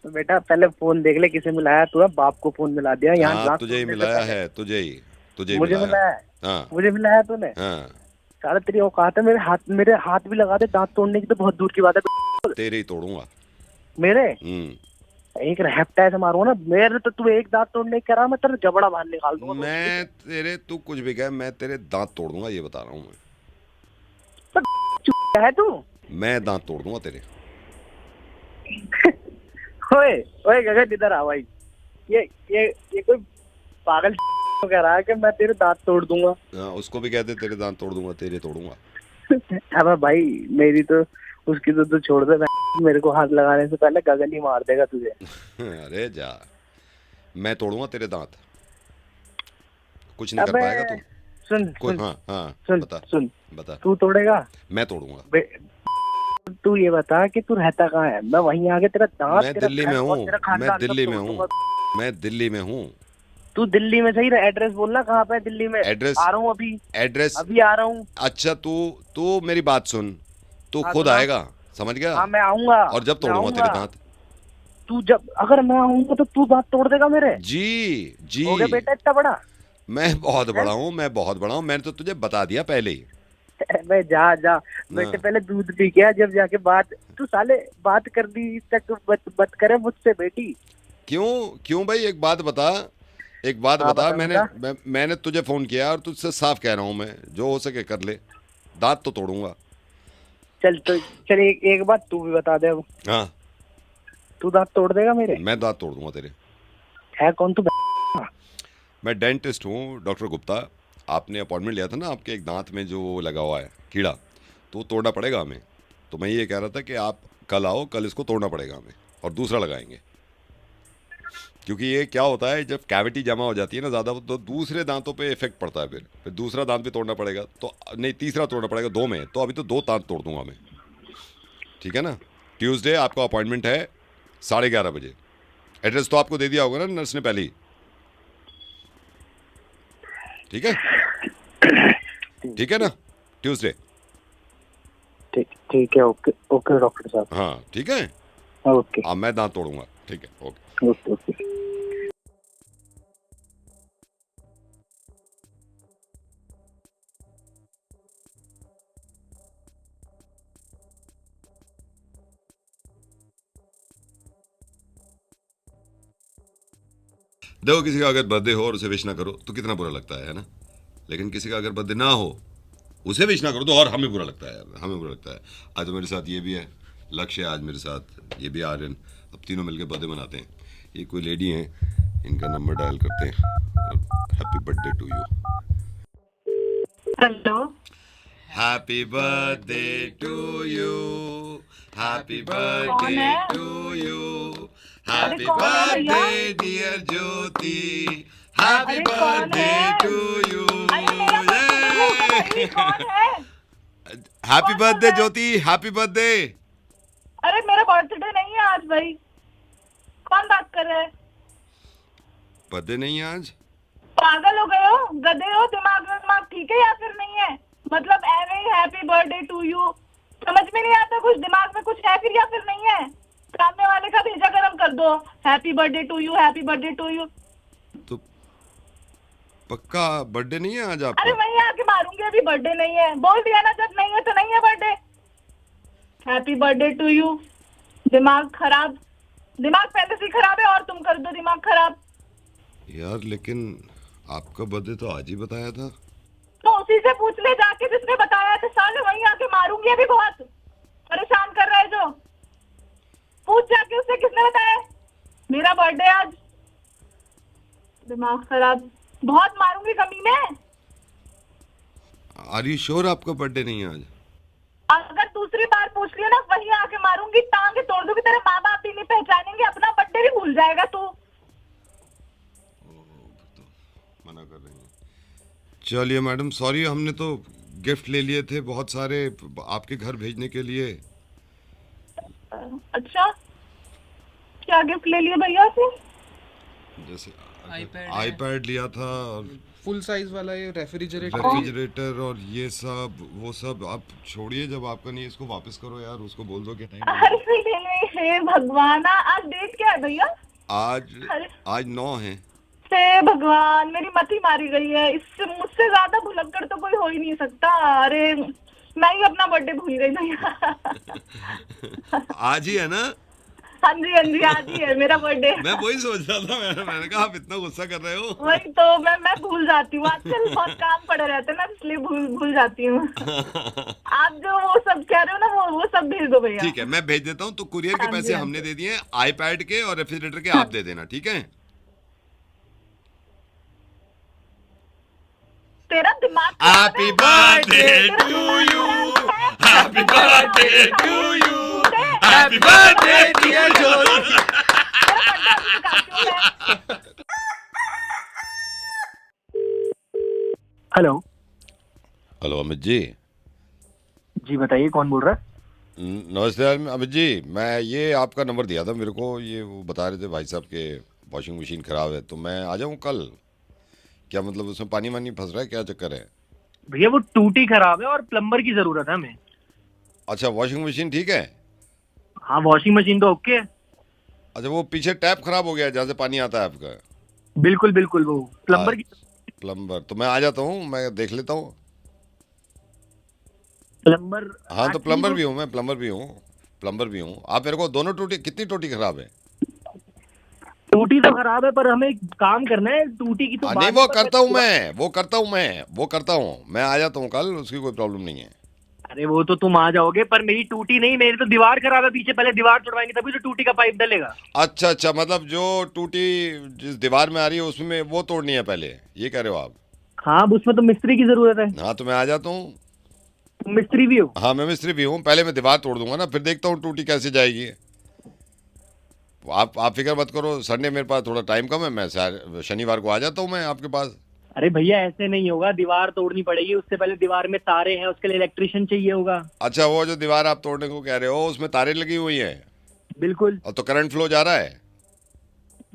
तो बेटा पहले फोन देख ले, किसे मिलाया तू? बाप को फोन मिला दिया यहाँ। हाँ, तुझे ही मिलाया है, तुझे ही मुझे मिलाया है। हाँ, मुझे मिलाया तूने? हाँ, सारा तेरी औकात है मेरे हाथ भी लगा दे दांत तोड़ने की तो बहुत दूर की बात है। तेरे ही तोड़ूंगा। मेरे हम्म। एक रहपटा से मारूंगा ना। मेरे तो तू एक दांत तोड़ने करा, मैं तेरा जबड़ा बाहर निकाल दूंगा। मैं तेरे, तू कुछ भी कह, मैं तेरे दांत तोड़ दूंगा, ये बता रहा हूँ मैं। तो है तू? मैं दांत तोड़ दूंगा तेरे। ओए गगन इधर आ भाई। ये कोई पागल तो कह रहा है कि मैं तेरे दांत तोड़ दूंगा। हाँ, उसको भी कहते तेरे दांत तोड़ दूंगा, तेरे तोड़ूंगा। अब भाई मेरी तो उसकी तो छोड़ दे। मेरे को हाथ लगाने से पहले गगन ही मार देगा तुझे। अरे जा, मैं तोड़ूंगा तेरे दांत, कुछ नहीं कर पाएगा तू। सुन, हाँ, बता। तू तोड़ेगा? मैं तोड़ूंगा। तू ये बता कि तू रहता कहाँ है? मैं वहीं आके तेरा दांत। मैं दिल्ली में हूँ, मैं दिल्ली में हूँ। तू दिल्ली में सही रहा, एड्रेस बोलना कहाँ पे है दिल्ली में। एड्रेस आ रहा हूँ अभी आ रहा हूँ। अच्छा, तू मेरी बात सुन, तू खुद आएगा, समझ गया? हाँ मैं आऊंगा। और जब तोड़ूंगा तेरे दांत। तू जब, अगर मैं आऊंगा तो तू दांत तोड़ देगा मेरे? जी। हो गया बेटा इतना बड़ा? मैं बहुत बड़ा हूँ, मैंने तो तुझे बता दिया पहले ही। मैं जा बेटे, पहले दूध पी के जब जाके बात। तू साले बात कर दी तक बत करे मुझसे बेटी। क्यों भाई, एक बात बता। बता। मैंने तुझे फोन किया और तुझसे साफ कह रहा हूँ, मैं जो हो सके कर ले, दांत तो तोड़ूंगा। चल एक बात तू भी बता दे अब। हाँ, तू दांत तोड़ देगा मेरे? मैं दांत तोड़ दूंगा तेरे। है कौन तू? मैं डेंटिस्ट हूँ, डॉक्टर गुप्ता। आपने अपॉइंटमेंट लिया था ना, आपके एक दांत में जो लगा हुआ है कीड़ा, तो तोड़ना पड़ेगा हमें। तो मैं ये कह रहा था कि आप कल आओ, कल इसको तोड़ना पड़ेगा हमें और दूसरा लगाएंगे। क्योंकि ये क्या होता है, जब कैविटी जमा हो जाती है ना ज़्यादा, तो दूसरे दांतों पे इफेक्ट पड़ता है। फिर दूसरा दांत भी तोड़ना पड़ेगा, तो नहीं तीसरा तोड़ना पड़ेगा, 2 में। तो अभी तो 2 दांत तोड़ दूंगा मैं, ठीक है ना? ट्यूसडे आपका अपॉइंटमेंट है 11:30 बजे। एड्रेस तो आपको दे दिया होगा ना नर्स ने पहले ही, ठीक है ना? ट्यूसडे। ठीक है, ओके डॉक्टर साहब। हाँ ठीक है, ओके। अब मैं दांत तोड़ूंगा, ठीक है, ओके। देखो किसी का अगर बर्थडे हो और उसे विश ना करो तो कितना बुरा लगता है ना, लेकिन किसी का अगर बर्थडे ना हो उसे विश ना करो तो और हमें बुरा लगता है यार, हमें बुरा लगता है। आज तो मेरे साथ ये भी है, लक्ष्य है आज मेरे साथ, ये भी आर्यन, अब तीनों मिलकर बर्थडे मनाते हैं। ये कोई लेडी हैं, इनका नंबर डायल करते हैं और happy birthday to you. Hello, happy birthday to you, happy birthday to you, happy birthday dear Jyoti, happy birthday to you, happy birthday Jyoti, happy birthday. अरे मेरा बर्थडे नहीं है आज भाई, कौन बात कर रहा है? बर्थडे नहीं है आज? पागल हो गए हो, गधे हो, दिमाग ठीक है या फिर नहीं है? मतलब ऐवे ही हैप्पी बर्थडे टू यू, समझ में नहीं आता कुछ, दिमाग में कुछ है फिर या फिर नहीं है? सामने वाले का भेजा गरम कर दो, happy birthday to you, happy birthday to you. तो पक्का बर्थडे नहीं है आज आपका? अरे वहीं आके मारूंगी, अभी बर्थडे नहीं है, बोल दिया ना, जब नहीं है तो नहीं है birthday. Happy birthday to you. दिमाग खराब, दिमाग पहले से ही खराब है और तुम कर दो दिमाग खराब। यार लेकिन आपका बर्थडे तो आज ही बताया था। तो उसी से पूछ ले जाके जिसने बताया था, साले वहीं आके मारूंगी, अभी बहुत परेशान कर रहे जो। पूछ जाके उससे, किसने बताया मेरा बर्थडे आज? दिमाग खराब, बहुत मारूंगी कमीने। आर यू श्योर आपका बर्थडे नहीं है आज? अगर दूसरी बार पूछ लिया ना, वहीं आके मारूंगी, टांगे तोड़ दूंगी, तेरे माँ बाप भी नहीं पहचानेंगे, अपना बर्थडे भी भूल जाएगा तू। मना कर रही हैं। चलिए मैडम, सॉरी, हमने तो गिफ्ट ले लिए थे बहुत सारे आपके घर भेजने के लिए। अच्छा, क्या गिफ्ट ले लिया भैया से? जैसे आईपैड लिया था और फुल साइज वाला ये रेफ्रिजरेटर और ये सब वो सब। आप छोड़िए, जब आपका नहीं है इसको वापस करो यार, उसको बोल दो कि नहीं। अरे हे भगवान, आज डेट क्या है भैया? आज 9 है। हे भगवान, मेरी मती मारी गई है, इससे मुझसे ज्यादा भुलक्कड़ तो कोई हो ही नहीं सकता। अरे मैं ही अपना बर्थडे भूल गई भैया। आज ही है ना? हाँ जी हाँ जी, आज ही है मेरा बर्थडे। मैं वही सोच रहा था, मैंने कहा आप इतना गुस्सा कर रहे हो। वही तो, मैं भूल जाती हूँ, आजकल बहुत काम पड़े रहते हैं ना, इसलिए भूल जाती हूँ। आप जो वो सब कह रहे हो ना, वो सब भेज दो भैया। ठीक है, मैं भेज देता हूँ। तो कुरियर के पैसे हमने दे दिए, आईपैड के और रेफ्रिजरेटर के आप दे देना, ठीक है? तेरा दिमाग। Happy birthday to you, happy birthday to you, happy birthday dear Jyoti. Hello. Hello Amit ji. जी बताइए, कौन बोल रहा है? नमस्ते अमित जी, मैं ये आपका नंबर दिया था मेरे को, ये वो बता रहे थे भाई साहब के वॉशिंग मशीन खराब है, तो मैं आ जाऊँ कल? क्या मतलब उसमें पानी वानी फंस रहा है, क्या चक्कर है? भैया वो टूटी खराब है और प्लम्बर की जरूरत है हमें। अच्छा, वॉशिंग मशीन ठीक है? हाँ, वॉशिंग मशीन तो ओके है। अच्छा, वो पीछे टैप खराब हो गया है जहाँ से पानी आता है आपका? बिल्कुल बिल्कुल, वो प्लम्बर की। प्लम्बर तो मैं आ जाता हूँ, मैं देख लेता हूँ। प्लम्बर? हाँ तो प्लम्बर भी हूँ मैं, प्लम्बर भी हूँ। आप मेरे को दोनों टूटी, कितनी टूटी खराब है? टूटी तो खराब है, पर हमें एक काम करना है, टूटी की तो नहीं, वो करता हूँ मैं आ जाता हूँ कल, उसकी कोई प्रॉब्लम नहीं है। अरे वो तो तुम आ जाओगे, पर मेरी टूटी नहीं, मेरी तो दीवार खराब है पीछे, पहले दीवार तोड़वाएंगे तभी तो टूटी का पाइप डलेगा। अच्छा, मतलब जो टूटी जिस दीवार में आ रही है उसमें वो तोड़नी है पहले, ये कह रहे हो आप? हाँ, उसमें तो मिस्त्री की जरूरत है। हाँ तो मैं आ जाता हूँ। तुम मिस्त्री भी हो? हाँ मैं मिस्त्री भी हूँ, पहले मैं दीवार तोड़ दूंगा ना, फिर देखता हूँ टूटी कैसे जाएगी। आप फिक्र मत करो, संडे मेरे पास थोड़ा टाइम कम है, मैं शनिवार को आ जाता हूँ मैं आपके पास। अरे भैया ऐसे नहीं होगा, दीवार तोड़नी पड़ेगी, उससे पहले दीवार में तारे हैं, उसके लिए इलेक्ट्रिशियन चाहिए होगा। अच्छा, वो जो दीवार आप तोड़ने को कह रहे हो उसमें तारे लगी हुई है? बिल्कुल। और तो करंट फ्लो जा रहा है?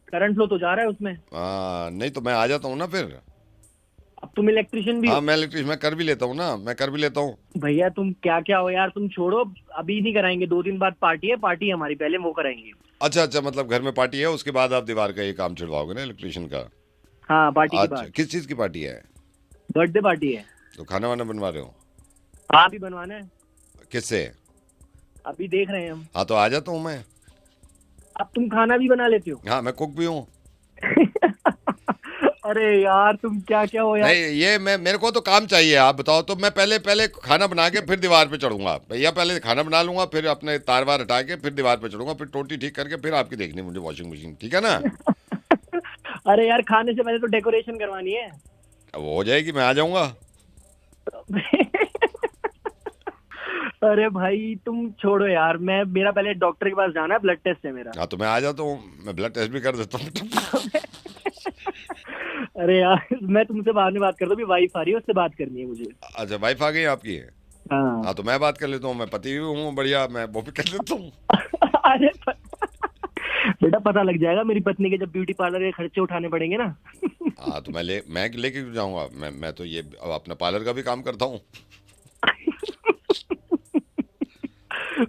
करंट फ्लो तो जा रहा है उसमें। नहीं तो मैं आ जाता हूँ ना फिर। अब तुम इलेक्ट्रिशियन भी? हाँ मैं इलेक्ट्रिशियन, मैं कर भी लेता हूँ ना, मैं कर भी लेता हूँ। भैया तुम क्या हो यार, तुम छोड़ो, अभी नहीं कराएंगे, 2 दिन बाद पार्टी है हमारी, पहले वो कराएंगे। अच्छा, मतलब घर में पार्टी है, उसके बाद आप दीवार का ये काम छिड़वाओगे ना इलेक्ट्रिशियन का? हाँ, पार्टी के बाद। किस चीज की पार्टी है? बर्थडे पार्टी है। तो खाना वाना बनवा रहे हो? हाँ, भी बनवाना है। किससे? अभी देख रहे हैं हम। हाँ तो आ जाता हूँ मैं। अब तुम खाना भी बना लेते हो? हाँ मैं कुक भी हूँ। अरे यार तुम क्या क्या हो यार। नहीं ये मेरे को तो काम चाहिए, आप बताओ तो मैं पहले खाना बना के फिर दीवार पे चढ़ूंगा भैया, पहले खाना बना लूंगा फिर अपने तार वार हटा के फिर दीवार पे चढ़ूंगा, फिर टोटी ठीक करके फिर आपकी देखनी मुझे वॉशिंग मशीन, ठीक है ना? अरे यार खाने से पहले तो डेकोरेशन करवानी है। वो हो जाएगी, मैं आ जाऊंगा। अरे भाई तुम छोड़ो यार, मेरा पहले डॉक्टर के पास जाना है, ब्लड टेस्ट है मेरा। हाँ तो मैं आ जाता हूँ, मैं ब्लड टेस्ट भी कर देता हूँ। अरे यार मैं तुमसे बाद में बात करता हूँ, अभी वाइफ आ रही है, उससे बात करनी है मुझे। अच्छा वाइफ आ गई आपकी? हाँ हाँ तो मैं बात कर लेता हूँ, मैं पति भी हूँ बढ़िया, मैं वो भी कर लेता हूँ। अरे बेटा पता लग जाएगा, मेरी पत्नी के जब ब्यूटी पार्लर के खर्चे उठाने पड़ेंगे ना। हाँ तो मैं लेके क्यों जाऊंगा, मैं तो ये अब अपना पार्लर का भी काम करता हूँ।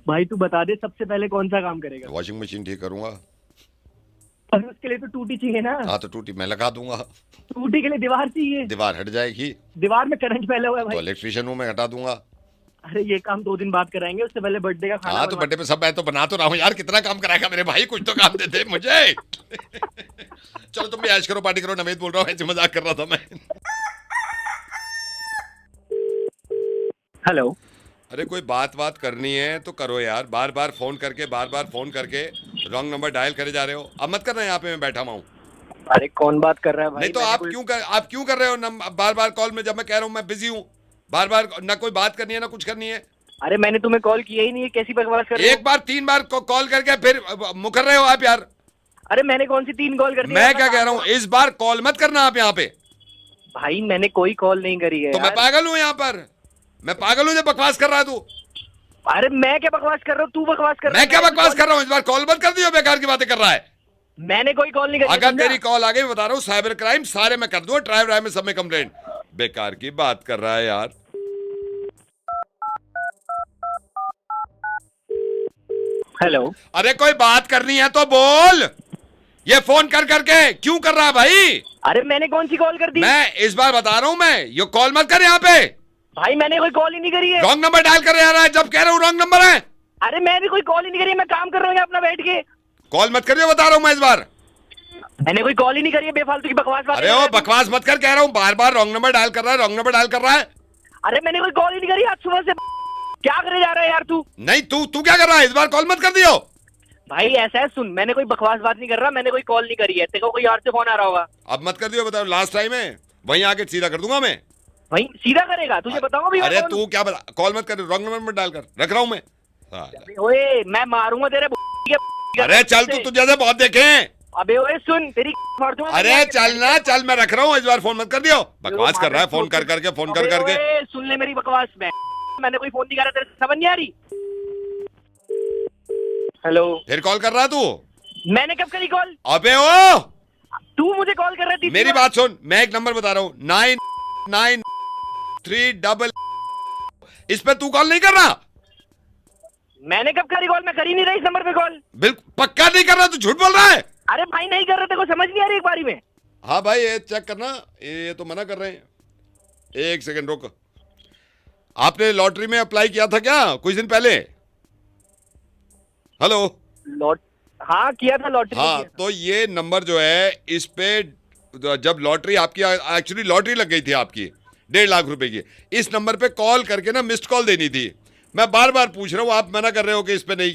भाई तू बता दे सबसे पहले कौन सा काम करेगा? वॉशिंग मशीन ठीक करूंगा। और उसके लिए तो टूटी चाहिए ना। हाँ तो टूटी मैं लगा दूंगा। टूटी के लिए दीवार चाहिए। दीवार हट जाएगी। दीवार में करंट फैला हुआ है भाई। तो इलेक्ट्रिशियन हूँ मैं, हटा दूंगा। अरे ये काम 2 दिन बाद कराएंगे, उससे पहले बर्थडे का खाना। हाँ तो बर्थडे पे सब मैं तो बना तो रहा हूँ यार, कितना काम कराएगा मेरे भाई, कुछ तो काम दे दे मुझे। चलो तुम भी ऐश करो, पार्टी करो। नवेद बोल रहा हूँ, ऐसे मजाक कर रहा था मैं। हेलो। अरे कोई बात करनी है तो करो यार, बार बार फोन करके रॉन्ग नंबर डायल करे जा रहे हो। अब मत करना, यहाँ पे मैं बैठा हुआ हूँ। अरे कौन बात कर रहा है भाई? नहीं तो आप क्यों कर रहे हो बार कॉल में, जब मैं कह रहा हूँ मैं बिजी हूँ। बार ना कोई बात करनी है ना कुछ करनी है। अरे मैंने तुम्हें कॉल किया ही नहीं है, कैसी बकवास कर रहे हो? एक बार 3 बार कॉल करके फिर मुकर रहे हो आप यार। अरे मैंने कौन सी 3 कॉल कर दी? मैं क्या कह रहा हूँ, इस बार कॉल मत करना आप यहाँ पे। भाई मैंने कोई कॉल नहीं करी है। तो मैं पागल हूँ यहाँ पर, मैं पागल हूँ जब बकवास कर रहा है तू। अरे मैं क्या बकवास कर रहा हूँ, तू बकवास कर रहा है। मैं क्या बकवास कर रहा हूँ, इस बार कॉल मत कर दियो, बेकार की बातें कर रहा है। मैंने कोई कॉल नहीं करी। अगर तेरी कॉल आ गई बता रहा हूँ, साइबर क्राइम सारे मैं कर दूंगा, ट्राई में सब में कंप्लेंट। बेकार की बात कर रहा है यार। हेलो। अरे कोई बात करनी है तो बोल, ये फोन करके क्यों कर रहा है भाई? अरे मैंने कौन सी कॉल कर दी? मैं इस बार बता रहा हूँ, मैं ये कॉल मत कर यहाँ पे। भाई मैंने कोई कॉल ही नहीं करी है। रॉन्ग नंबर डायल कर रहा है, जब कह रहा हूँ रॉन्ग नंबर है। अरे मैंने कोई कॉल ही नहीं करी है, मैं काम कर रहा हूँ अपना बैठ के। कॉल मत करिए बता रहा हूँ मैं इस बार। मैंने कोई कॉल ही नहीं करी है, बेफालतू की बकवास बात। अरे ओ बकवास मत कर, कह रहा हूँ बार रॉन्ग नंबर डायल कर रहा है, रॉन्ग नंबर डायल कर रहा है। अरे मैंने कोई कॉल ही नहीं करी आज सुबह से। क्या करे जा रहा है यार तू? नहीं तू क्या कर रहा है, इस बार कॉल मत कर दियो। भाई ऐसा है, सुन मैंने कोई बकवास बात नहीं कर रहा, मैंने कोई कॉल नहीं करी है। तेरे को कोई और से फोन आ रहा होगा। अब मत कर दियो, बताओ लास्ट टाइम है, वहीं आके सीधा कर दूंगा मैं। वहीं सीधा करेगा? तुझे बताऊंगा भी। अरे तू क्या बता, कॉल मत कर, रॉन्ग नंबर डायल कर, रख रहा हूँ मैं। ओए मैं मारूंगा तेरे। अरे चल तू जैसे बहुत देखे हैं। अबे ओए सुन, तेरी मार दूंगा। अरे चल ना चल, मैं रख रहा हूँ, इस बार फोन मत कर दियो। बकवास कर रहा है फोन कर करके। सुन ले मेरी बकवास। मैंने कोई फोन नहीं करा, तेरे समझ नहीं आ रही? हेलो। फिर कॉल कर रहा तू? मैंने कब करी कॉल? अबे ओ तू मुझे कॉल कर रहा थी। मेरी बात सुन, मैं एक नंबर बता रहा हूँ, 993 इस पे तू कॉल नहीं कर रहा। मैंने कब करी कॉल? मैं कर ही नहीं रहा इस नंबर पे कॉल। बिल्कुल पक्का नहीं कर रहा, तू झूठ बोल रहा है। अरे भाई नहीं कर रहे, तेरे को समझ नहीं आ रही एक बारी में? हाँ भाई ये चेक करना, ये तो मना कर रहे हैं। एक सेकंड रुक, आपने लॉटरी में अप्लाई किया था क्या कुछ दिन पहले? हेलो। हाँ किया था लॉटरी। हाँ तो ये नंबर जो है, इस पे जब लॉटरी आपकी, एक्चुअली लॉटरी लग गई थी आपकी 1.5 लाख रुपए की, इस नंबर पे कॉल करके ना मिस्ड कॉल देनी थी। मैं बार पूछ रहा हूँ, आप मना कर रहे हो कि इस पे नहीं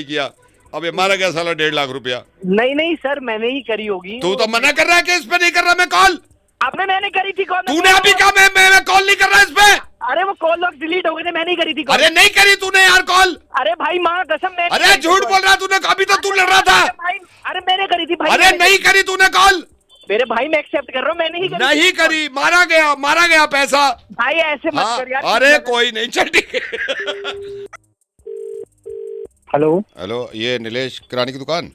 किया। अब ये मारा गया साला 1.5 लाख रुपया। नहीं सर मैंने ही करी होगी। तू तो मना कर रहा है कि इस पे नहीं कर रहा मैं कॉल। आपने मैंने करी थी कॉल। तूने अभी कहा मैं कॉल नहीं कर रहा इस पे। अरे वो कॉल लॉग डिलीट हो गए थे, मैंने ही करी थी कॉल। अरे नहीं करी तूने यार कॉल। अरे भाई माँ कसम मैं। अरे झूठ बोल रहा तूने, अभी तो तू लड़ रहा था। अरे मैंने करी थी भाई। अरे नहीं करी तूने कॉल। मेरे भाई मैं एक्सेप्ट कर रहा हूँ, मैंने ही करी। नहीं करी, मारा गया पैसा। भाई ऐसे मत कर यार। अरे कोई नहीं, चल ठीक है। हेलो, ये नीलेश किराने की दुकान?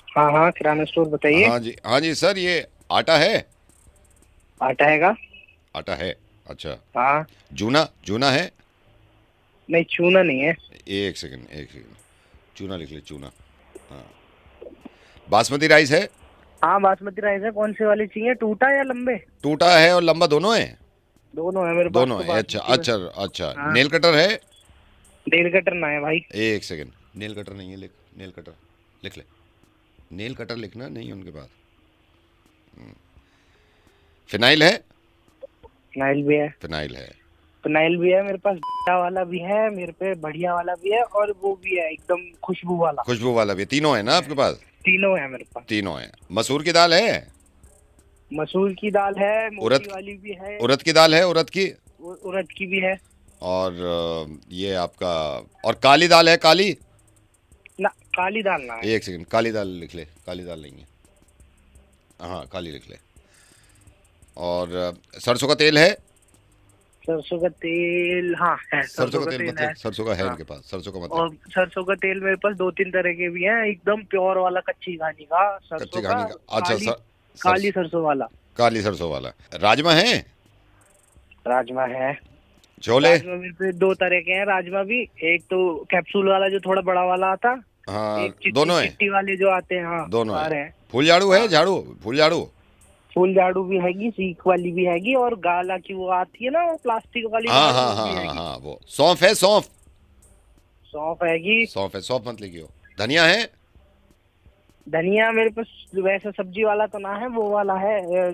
हाँ किराना स्टोर बताइए। हाँ जी सर, ये आटा है? आटा हैगा। आटा है, अच्छा। हाँ। जूना है? नहीं चूना नहीं है। एक सेकंड, चूना लिख ले, चूना। हाँ। बासमती राइस है? हाँ बासमती राइस है। कौन से वाली चाहिए, टूटा या लंबे? टूटा है और लंबा दोनों है? दोनों है मेरे पास। दोनों है, अच्छा। हाँ। नेल कटर है? नेल कटर ना है भाई। एक सेकंड, नेल कटर नहीं है, नेल कटर लिख ले। नेल कटर लिखना नहीं उनके पास। फिनाइल है? फिनाइल भी है। फिनाइल है। फिनाइल भी है मेरे पास, बढ़िया वाला भी है मेरे पे, बढ़िया वाला भी है, और वो भी है एकदम खुशबू वाला। खुशबू वाला भी, तीनों है ना आपके पास? तीनों है मेरे पास। तीनों है। मसूर की दाल है? मसूर की दाल है, मोटी उड़द वाली भी है। उड़द की दाल है? उड़द की? उड़द की भी है। और ये आपका, और काली दाल है? काली ना, काली दाल ना है। एक सेकंड, काली दाल लिख ले। काली दाल नहीं है, हाँ काली लिख ले। और सरसों का तेल है? सरसों का तेल, हाँ है। सरसों का तेल है। मतलब सरसों का है हाँ। इनके पास? सरसों का मतलब? और सरसों का तेल मेरे पास 2-3 तरह के भी हैं, एकदम प्योर वाला कच्ची घानी का सरसों कच्ची घानी का? अच्छा, काली सरसों वाला। काली सरसों वाला। राजमा है? राजमा है। छोले? राजमा मेरे पे 2 तरह के हैं राजमा भी, एक तो कैप्सूल वाला जो थोड़ा बड़ा वाला आता, हाँ एक दोनों है? चिट्टी वाले जो आते हैं। हाँ दोनों सारे है। हैं। फूल झाड़ू है? झाड़ू, फूल झाड़ू? फूल झाड़ू भी हैगी, सीख वाली भी हैगी, और गाला की वो आती है ना, वो प्लास्टिक वाली। हाँ झाड़ू हाँ वो भी हाँ हैगी। हाँ वो। सौंफ है? सौंफ? सौंफ हैगी। सौंफ है, सौंफ मत लिखियो। धनिया है? धनिया मेरे पास वैसा सब्जी वाला तो ना है, वो वाला है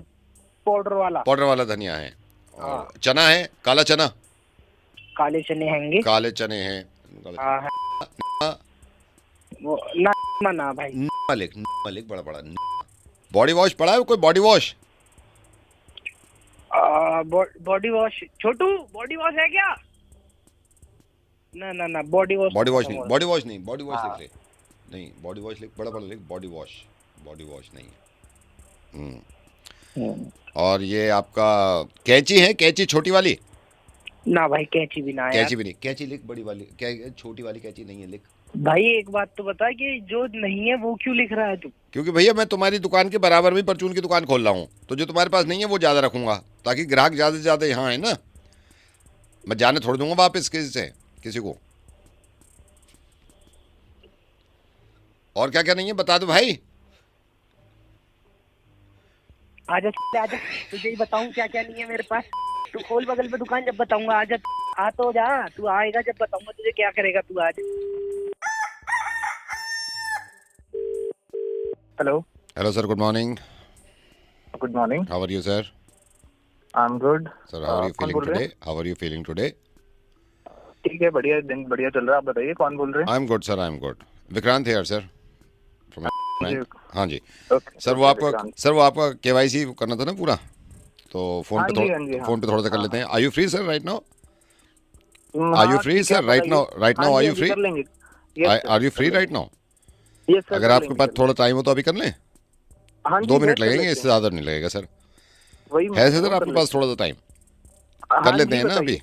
पाउडर वाला। पाउडर वाला धनिया है। और चना है? काला चना? काले चने हैंगे। काले चने हैं। हाँ है। वो ना भाई। लिख बड़ा बड़ा। बॉडी वॉश पड़ा है कोई? Body wash? बॉडी वॉश छोटू, बॉडी वॉश है क्या? ना बॉडी वॉश। बॉडी वॉश नहीं, बॉडी वॉश नहीं, बॉडी वॉश लिख ले। नहीं, बॉडी वॉश लिख, बड़ा बड़ा लिख, बॉडी वॉश। बॉडी वॉश नहीं है। और ये आपका कैंची है? कैंची छोटी वाली? ना भाई, कैंची भी ना है। कैंची भी नहीं। कैंची लिख बड़ी वाली, छोटी वाली कैंची नहीं है, लिख। भाई एक बात तो बता कि जो नहीं है वो क्यों लिख रहा है तू? क्योंकि भैया मैं तुम्हारी दुकान के बराबर में परचून की दुकान खोल रहा हूँ, तो जो तुम्हारे पास नहीं है वो ज्यादा रखूंगा, ताकि ग्राहक ज्यादा से ज्यादा यहाँ है ना। मैं जाने छोड़ दूंगा वापस किसी को। और क्या क्या नहीं है बता दो भाई। आजा तुझे ही बताऊं क्या क्या नहीं है मेरे पास। तू खोल बगल में दुकान, जब बताऊंगा। आजा, आ तो जा, तू आएगा जब बताऊंगा तुझे क्या करेगा तू। आज hello sir, good morning. Good morning. How are you sir? I am good. Sir how are you feeling today? How are you feeling today? ठीक है, बढ़िया, दिन बढ़िया चल रहा है। आप बताइए कौन बोल रहे हैं? आई am good sir, I am good. Vikrant here sir, from bank. हाँ जी सर, वो आपका केवाईसी करना था ना पूरा, तो फोन पे थोड़ा सा कर लेते हैं। Are you free sir right now? Are you free sir right now? Are you free? Are you free right now? अगर आपके पास थोड़ा टाइम हो तो अभी कर लें। 2 मिनट लगेंगे, इससे ज्यादा नहीं लगेगा सर। है सर आपके पास थोड़ा सा टाइम? कर लेते हैं ना अभी?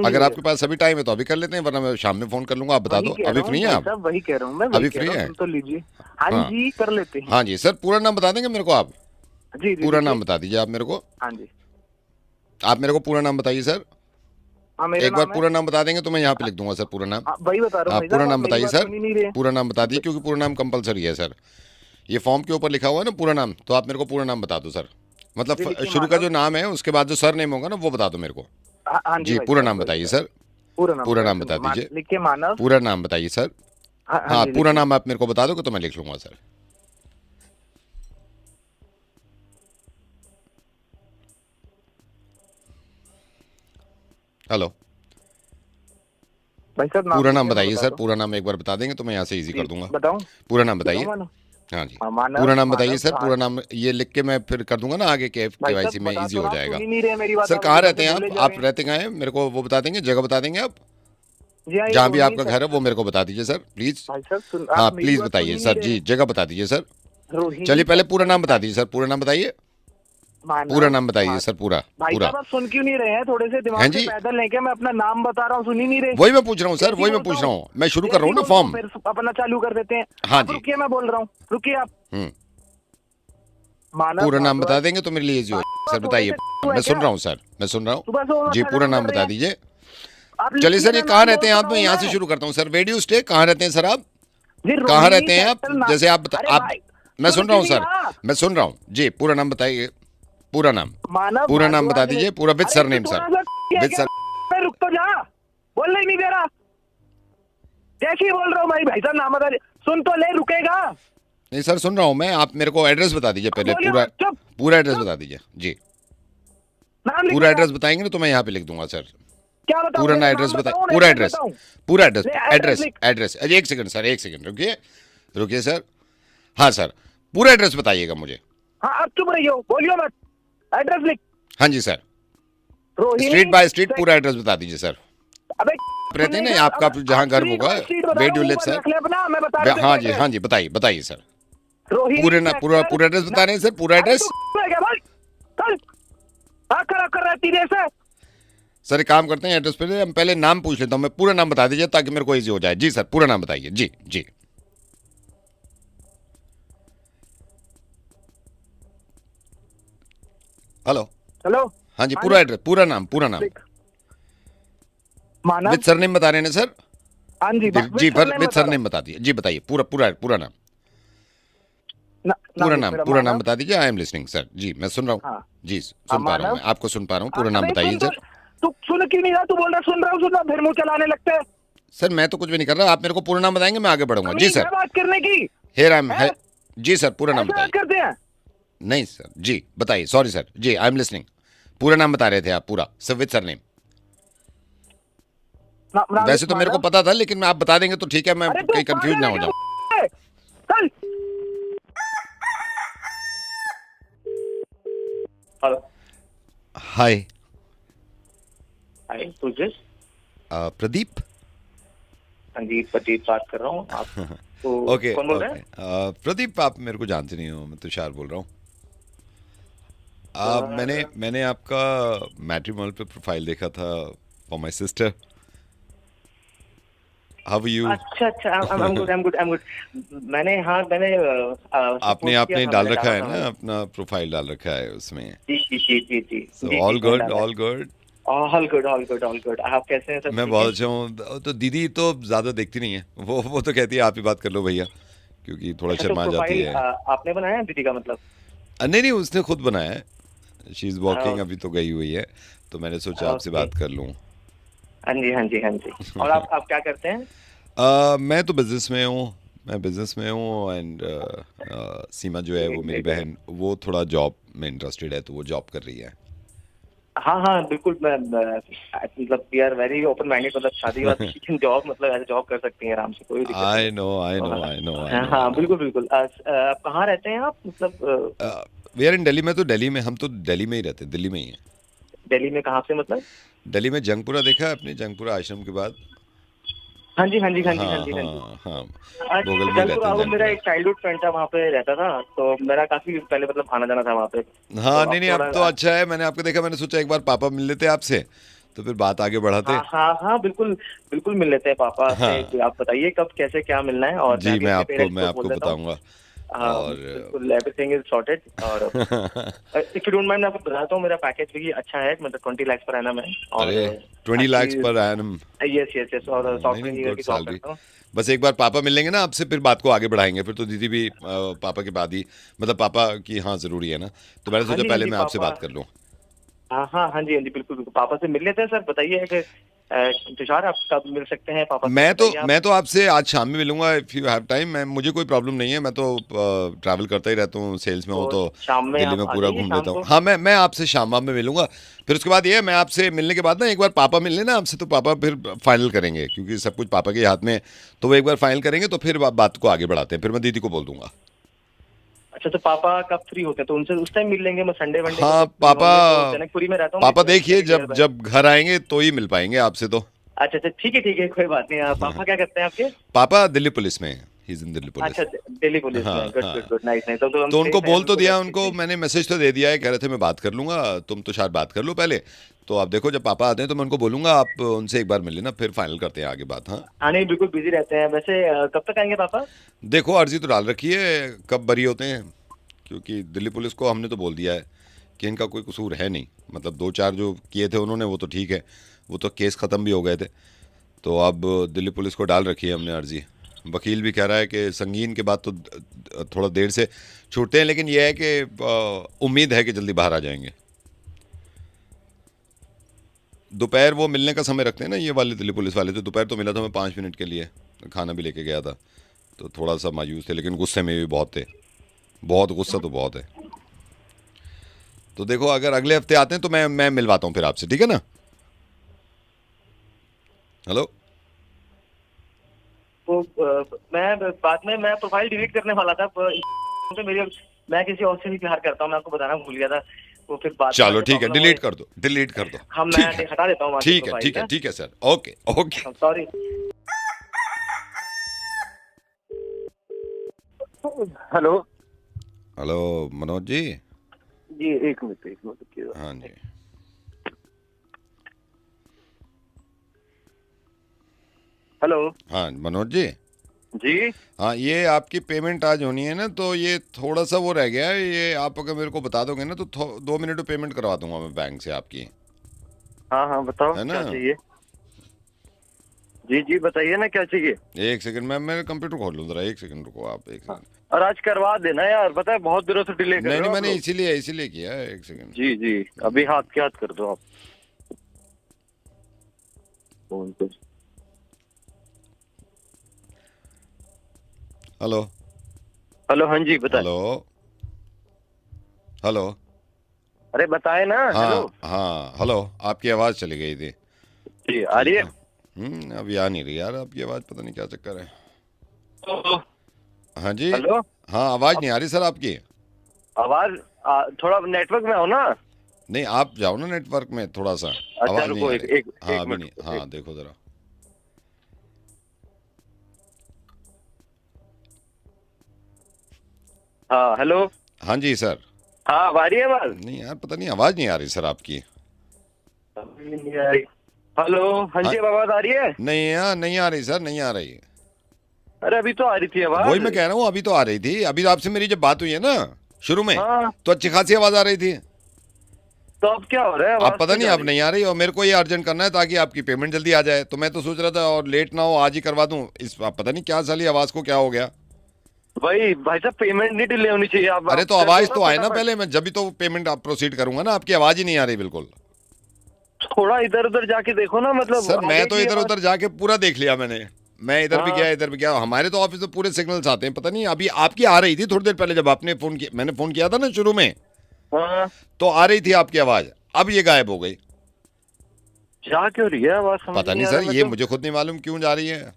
अगर आपके पास अभी टाइम है तो अभी कर लेते हैं, वरना मैं शाम में फोन कर लूंगा। आप बता दो, अभी फ्री हैं आप? वही कह रहा हूँ मैं, अभी फ्री है तो लीजिए। हाँ जी, कर लेते हैं। हाँ जी सर, पूरा नाम बता देंगे मेरे को आप? जी पूरा नाम बता दीजिए आप मेरे को। हाँ जी, आप मेरे को पूरा नाम बताइए सर। एक बार पूरा नाम बता देंगे तो मैं यहाँ पे लिख दूंगा सर पूरा नाम। वही बता रहा हूँ। आप पूरा नाम बताइए सर, पूरा नाम बता दीजिए, क्योंकि पूरा नाम कंपलसरी है सर। ये फॉर्म के ऊपर लिखा हुआ है ना पूरा नाम, तो आप मेरे को पूरा नाम बता दो सर। मतलब शुरू का जो नाम है उसके बाद जो सर नेम होगा ना वो बता दो मेरे को। जी पूरा नाम बताइए सर। पूरा नाम बता दीजिए। लिखिए मानव। पूरा नाम बताइए सर। हाँ पूरा नाम आप मेरे को बता दो तो मैं लिख लूंगा सर। हेलो भाई साहब, पूरा नाम बताइए सर। पूरा नाम एक बार बता देंगे तो मैं यहाँ से इजी कर दूंगा। बताऊं? पूरा नाम बताइए। हाँ जी पूरा नाम बताइए सर। पूरा नाम ये लिख के मैं फिर कर दूंगा ना आगे के केवाईसी में, इजी हो जाएगा। सर कहाँ रहते हैं आप रहते कहाँ हैं? मेरे को वो बता देंगे, जगह बता देंगे आप? जहाँ भी आपका घर है वो मेरे को बता दीजिए सर प्लीज। हाँ प्लीज बताइए सर। जी जगह बता दीजिए सर। चलिए पहले पूरा नाम बता दीजिए सर। पूरा नाम बताइए। पूरा नाम बताइए सर। पूरा पूरा सुन क्यों नहीं रहे हैं? थोड़े से दिमाग से पैदल लेके मैं अपना नाम बता रहा हूँ, सुन ही नहीं रहे। वही मैं पूछ रहा हूँ सर, वही मैं पूछ रहा हूँ। मैं शुरू कर रहा हूँ ना फॉर्म, अपना चालू कर देते हैं। हाँ जी रुकिए, मैं बोल रहा हूँ, रुकिए आप। पूरा नाम बता देंगे तो मेरे लिए इजी हो। सर बताइए, मैं सुन रहा हूँ सर, मैं सुन रहा हूँ जी। पूरा नाम बता दीजिए। चलिए सर, ये कहाँ रहते हैं आप? मैं यहाँ से शुरू करता हूँ सर। रेडियो स्टे कहाँ रहते हैं सर आप? कहाँ रहते हैं आप? जैसे आप मैं सुन रहा हूँ सर, मैं सुन रहा हूँ जी। पूरा नाम बताइए। पूरा नाम बता दीजिए। पूरा with surname sir. With sir. रुक तो जा, बोल नहीं दे रहा। जैसे ही बोल रहा हूँ भाई साहब नाम बता। सुन तो ले, रुकेगा। नहीं सर सुन रहा हूँ मैं, आप मेरे को एड्रेस बता दीजिए पहले, बोलिए पूरा मत, चुप। पूरा एड्रेस बता दीजिए जी। नाम लिख पूरा लेना। एड्रेस बताएंगे ना तो मैं यहाँ पे लिख दूंगा सर। क्या बताऊं? पूरा ना नाम एड्रेस बताऊं, बताए, पूरा एड्रेस, बताऊं? पूरा एड्रेस, नहीं, एड्रेस एड्रेस लिख। एड्रेस। अरे एक सेकंड सर, एक सेकंड रुकिए, रुकिए सर। हाँ सर, पूरा एड्रेस बताइएगा मुझे। हाँ आप चुप रहियो, बोलियो मत। एड्रेस लिख। हाँ जी sir, Rohini street by street पूरा एड्रेस बता दीजिए सर। अबे रहते हैं ना आपका जहाँ घर होगा, वेयर डू लिव सर। मैं बता हाँ जी, हाँ जी, बताइए बताइए सर। रोहिणी पूरे ना पूरा पूरा एड्रेस बता रहे हैं सर, पूरा एड्रेस। खराब कर रहा है तीरे से। सर एक काम करते हैं, एड्रेस पे हम पहले नाम पूछ लेता हूँ मैं, पूरा नाम बता दीजिए ताकि मेरे को इजी हो जाए। जी सर, पूरा नाम बताइए जी जी। Hello hello. हाँ जी, पूरा एड्रेस, पूरा नाम, पूरा नाम मानव। विद सरनेम बता रहे हैं सर। हाँ जी जी पर विद सरनेम बता दीजिए जी, बताइए पूरा पूरा पूरा नाम, पूरा नाम बता दीजिए। आई एम लिसनिंग सर जी, मैं सुन रहा हूँ। हाँ। जी सुन पा रहा हूँ, मैं आपको सुन पा रहा हूँ। पूरा नाम बताइए सर। तू सुन क्यों नहीं रहा? तू बोल रहा सुन रहा फिर मुंह चलाने लगते है। सर मैं तो कुछ भी नहीं कर रहा, आप मेरे को पूरा नाम बताएंगे, मैं आगे बढ़ूंगा। जी सर, बात करने की हेयर आई एम। जी सर, पूरा नाम बात बताइए। करते हैं। नहीं सर जी बताइए, सॉरी सर जी, आई एम लिसनिंग। पूरा नाम बता रहे थे आप, पूरा सब विद सरनेम। वैसे तो मेरे को पता था, लेकिन आप बता देंगे तो ठीक है, मैं कहीं कंफ्यूज ना हो जाऊं। हेलो। हाय, हाय तुझे। प्रदीप। हाँ जी प्रदीप बात कर रहा हूँ। आप तो ओके कौन बोल रहे हैं? प्रदीप, आप मेरे को जानते नहीं हो, मैं तुषार बोल रहा हूँ। मैंने आपका मैट्रिमोनियल पे प्रोफाइल देखा था for my sister. How are you? अच्छा I'm good। मैंने आपने डाल रखा है ना, अपना प्रोफाइल डाल रखा है उसमें। जी। So all good, all good. All good. आप कैसे हैं? सब मैं बहुत अच्छा हूँ। तो दीदी तो ज्यादा देखती नहीं है, वो तो कहती है आप ही बात कर लो भैया, क्योंकि थोड़ा शर्मा जाती है। आपने बनाया दीदी का मतलब? नहीं, उसने खुद बनाया है। शी इज वॉकिंग, अभी तो गई हुई है, तो मैंने सोचा आपसे बात कर लूँ। हाँ जी। और आप क्या करते हैं? मैं तो बिजनेस में हूँ एंड सीमा जो है वो मेरी बहन, वो थोड़ा जॉब में इंटरेस्टेड है, तो वो जॉब कर रही है। हाँ बिल्कुल। मतलब we are very open minded. मतलब शादी वादी लेकिन जॉब मतलब ऐसे जॉब कर सकती हैं आराम से, कोई दिक्कत आई नो। हाँ बिल्कुल। आप कहाँ रहते हैं आप? मतलब वी आर इन दिल्ली में। तो दिल्ली में, हम तो दिल्ली में ही रहते हैं, दिल्ली में ही है। दिल्ली में कहाँ से मतलब? दिल्ली में जंगपुरा देखा है आपने? जंगपुरा आश्रम के बाद। हाँ जी। हाँ, बगल में रहते हैं। मेरा एक चाइल्डहुड फ्रेंड था, वहाँ पे रहता था, तो मेरा काफी पहले मतलब आना जाना था वहाँ पे। हाँ तो नहीं, अब तो अच्छा है। मैंने आपको देखा, मैंने सोचा एक बार पापा मिल लेते आपसे, तो फिर बात आगे बढ़ाते। हाँ बिल्कुल मिल लेते हैं पापा से। आप बताइए कब कैसे क्या मिलना है। और जी मैं आपको बताऊंगा। और एवरीथिंग इज सॉर्टेड। और इफ यू डोंट माइंड, मैं आपको बताता हूँ, मेरा पैकेज भी अच्छा है, मतलब 20 लाख पर एनम है। और 20 लाख पर एनम? यस। और सॉफ्टवेयर इंजीनियर की जॉब करता हूँ। बस एक बार पापा मिल लेंगे ना आपसे, फिर बात को आगे बढ़ाएंगे। फिर तो दीदी भी पापा के बाद ही, मतलब पापा की हाँ जरूरी है ना, तो मैंने सोचा पहले मैं आपसे बात कर लूँ। हाँ जी बिल्कुल। पापा से मिल लेते हैं सर। बताइए कि तुषार आप कब मिल सकते हैं पापा? मैं तो आपसे आज शाम में मिलूंगा, इफ यू हैव टाइम। मुझे कोई प्रॉब्लम नहीं है, मैं तो ट्रैवल करता ही रहता हूँ, सेल्स में हूँ, तो दिल्ली में पूरा घूम लेता हूँ। हाँ मैं आपसे शाम में मिलूंगा। फिर उसके बाद ये, मैं आपसे मिलने के बाद ना एक बार पापा मिल लेना आपसे, तो पापा फिर फाइनल करेंगे, क्योंकि सब कुछ पापा के हाथ में, तो वो एक बार फाइनल करेंगे, तो फिर बात को आगे बढ़ाते हैं। फिर मैं दीदी को बोल दूंगा। अच्छा, तो पापा कब फ्री होते हैं? तो उनसे उस टाइम मिल लेंगे। मैं संडे वनडे। हाँ पापा जनकपुरी में रहता हूँ। पापा देखिए, जब घर आएंगे तो ही मिल पाएंगे आपसे। तो अच्छा ठीक है, कोई बात नहीं। पापा क्या करते हैं आपके? पापा दिल्ली पुलिस में, he is in Delhi police. अच्छा, दिल्ली पुलिस में। Good, nice. तो उनको बोल तो दिया, उनको मैंने मैसेज तो दे दिया है, कह रहे थे मैं बात कर लूंगा, तुम तो शायद बात कर लो पहले। तो आप देखो, जब पापा आते हैं तो मैं उनको बोलूंगा, आप उनसे एक बार मिल लेना, फिर फाइनल करते हैं आगे बात। हाँ नहीं बिल्कुल, बिजी रहते हैं। वैसे कब तक आएंगे पापा? देखो, अर्जी तो डाल रखी है, कब बरी होते हैं, क्योंकि दिल्ली पुलिस को हमने तो बोल दिया है कि इनका कोई कसूर है नहीं। मतलब 2-4 जो किए थे उन्होंने, वो तो ठीक है, वो तो केस ख़त्म भी हो गए थे। तो अब दिल्ली पुलिस को डाल रखी है हमने अर्जी। वकील भी कह रहा है कि संगीन के बाद तो थोड़ा देर से छूटते हैं, लेकिन यह है कि उम्मीद है कि जल्दी बाहर आ जाएंगे। दोपहर वो मिलने का समय रखते हैं ना ये वाले दिल्ली पुलिस वाले, तो दोपहर तो मिला था मैं 5 मिनट के लिए, खाना भी लेके गया था, तो थोड़ा सा मायूस थे, लेकिन गुस्से में भी बहुत थे, बहुत गुस्सा तो बहुत है। तो देखो अगर अगले हफ्ते आते हैं तो मैं मिलवाता हूँ फिर आपसे, ठीक है ना। हेलो, तो मैं बाद में मैं प्रोफाइल डिलीट करने वाला था तो मैं किसी और से भी प्यार करता हूँ, मैं आपको बताना भूल गया था। तो फिर बात चलो ठीक है, डिलीट कर दो, डिलीट कर दो। हम मैं हटा देता हूँ। ठीक है ठीक है ठीक है sir, okay okay. Sorry. Hello hello Manoj ji. जी एक मिनट। हाँ जी, हेलो। हाँ मनोज जी। जी हाँ, ये आपकी पेमेंट आज होनी है ना, तो ये थोड़ा सा वो रह गया है, ये आप अगर मेरे को बता दोगे ना तो 2 मिनट में पेमेंट करवा दूंगा मैं बैंक से आपकी। हाँ बताओ है ना? क्या चाहिए? जी बताइए ना क्या चाहिए। एक सेकंड, मैं मेरे कंप्यूटर खोल लूँ जरा, एक सेकंड रुको आप, एक सेकंड। और आज करवा देना यार, पता है बहुत दिनों से डिले कर रहे हो। नहीं आप मैंने लोग। इसीलिए किया है, एक सेकंड। जी अभी हाथ के हाथ कर दो आप फोन पे। हेलो हेलो हाँ जी बताए। हेलो अरे बताए ना। हाँ हेलो, आपकी आवाज चली गई थी। जी आ रही है। अभी आ नहीं रही यार आपकी आवाज, पता नहीं क्या चक्कर है। हाँ जी। हेलो। हाँ आवाज नहीं आ रही सर आपकी। आवाज थोड़ा नेटवर्क में हो ना। नहीं आप जाओ ना नेटवर्क में थोड़ा सा। अच्छा आवाज रुको नहीं आ रही। हाँ एक अभी मिनट। नहीं, हाँ देखो जरा। हाँ हेलो। हाँ जी सर। हाँ आ रही है आवाज। नहीं यार पता नहीं आवाज नहीं आ रही सर आपकी। हेलो हाँ जी आवाज आ रही है। नहीं यार नहीं आ रही सर, नहीं आ रही। अरे अभी तो आ रही थी आवाज। वही मैं कह रहा हूँ, अभी तो आ रही थी। अभी आपसे मेरी जब बात हुई है ना शुरू में, तो अच्छी खासी आवाज आ रही थी। तो अब क्या हो रहा है? आप पता नहीं, अब नहीं आ रही। और मेरे को ये अर्जेंट करना है ताकि आपकी पेमेंट जल्दी आ जाए, तो मैं तो सोच रहा था और लेट ना हो, आज ही करवा दूं। इस पता नहीं क्या साली आवाज को क्या हो गया। भाई साहब पेमेंट नहीं डिले होनी चाहिए। आप अरे तो आवाज तो आए ना पहले, मैं जब भी तो पेमेंट आप प्रोसीड करूंगा ना। आपकी आवाज ही नहीं आ रही बिल्कुल। थोड़ा इधर उधर जाके देखो ना। मतलब सर मैं तो इधर उधर जाके पूरा देख लिया मैंने। मैं इधर भी गया इधर भी गया। हमारे तो ऑफिस में पूरे सिग्नल्स आते हैं। पता नहीं अभी आपकी आ रही थी थोड़ी देर पहले जब आपने फोन किया, मैंने फोन किया था ना शुरू में, तो आ रही थी आपकी आवाज। अब ये गायब हो गई। जा क्यों रही है आवाज? पता नहीं सर, ये मुझे खुद नहीं मालूम क्यों जा रही है।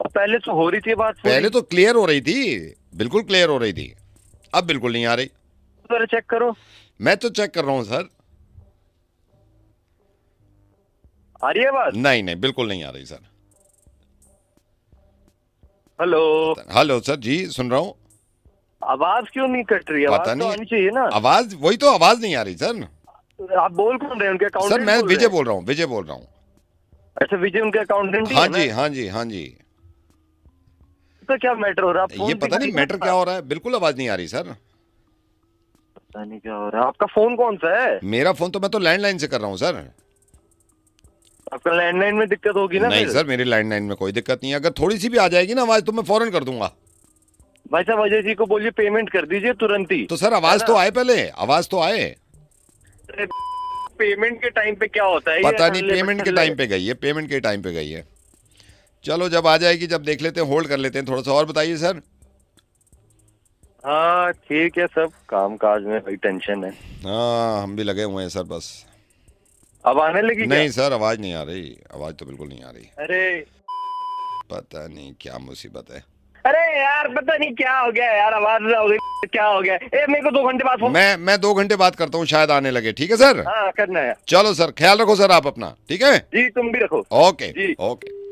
पहले तो हो रही थी बात। पहले तो क्लियर हो रही थी, बिल्कुल क्लियर हो रही थी। अब बिल्कुल नहीं आ रही। जरा चेक करो। मैं तो चेक कर रहा हूँ सर। आ रही है आवाज? नहीं नहीं बिल्कुल नहीं आ रही सर। हेलो हेलो सर जी सुन रहा हूँ। आवाज क्यों नहीं कट रही है? पता आवाज नहीं, तो आनी चाहिए ना। आवाज वही तो आवाज नहीं आ रही सर। आप बोल कौन रहे हैं? उनके अकाउंटेंट? सर मैं विजय बोल रहा हूँ, विजय बोल रहा हूँ। अच्छा विजय उनके अकाउंटेंट? हाँ जी हाँ जी हाँ जी। तो क्या मैटर हो रहा है? ये पता नहीं मैटर क्या हो रहा है, बिल्कुल आवाज नहीं आ रही सर। पता नहीं क्या हो रहा है। आपका फोन कौन सा है? मेरा फोन तो मैं तो लैंडलाइन से कर रहा हूँ सर। आपका लैंडलाइन में दिक्कत होगी ना? नहीं सर मेरी लैंडलाइन में कोई दिक्कत नहीं है। अगर थोड़ी सी भी आ जाएगी ना आवाज तो मैं फौरन कर दूंगा। भाई साहब अजय जी को बोलिए पेमेंट कर दीजिए तुरंत ही। तो सर आवाज तो आए, पहले आवाज तो आए। पेमेंट के टाइम पे क्या होता है? पता नहीं, पेमेंट के टाइम पे गई है, पेमेंट के टाइम पे गई है। चलो जब आ जाएगी जब देख लेते हैं, होल्ड कर लेते हैं थोड़ा सा। और बताइए सर। हाँ ठीक है, सब काम काज में वही टेंशन है। हाँ हम भी लगे हुए हैं सर बस। अब आने लगी? नहीं सर आवाज नहीं आ रही, आवाज तो बिल्कुल नहीं आ रही। अरे पता नहीं क्या मुसीबत है। अरे यार पता नहीं क्या हो गया यार, आवाज हो गई, क्या हो गया? मेरे को 2 घंटे बाद मैं 2 घंटे बाद करता हूँ, शायद आने लगे। ठीक है सर। हाँ करना है। चलो सर ख्याल रखो सर आप अपना। ठीक है जी तुम भी रखो। Okay okay.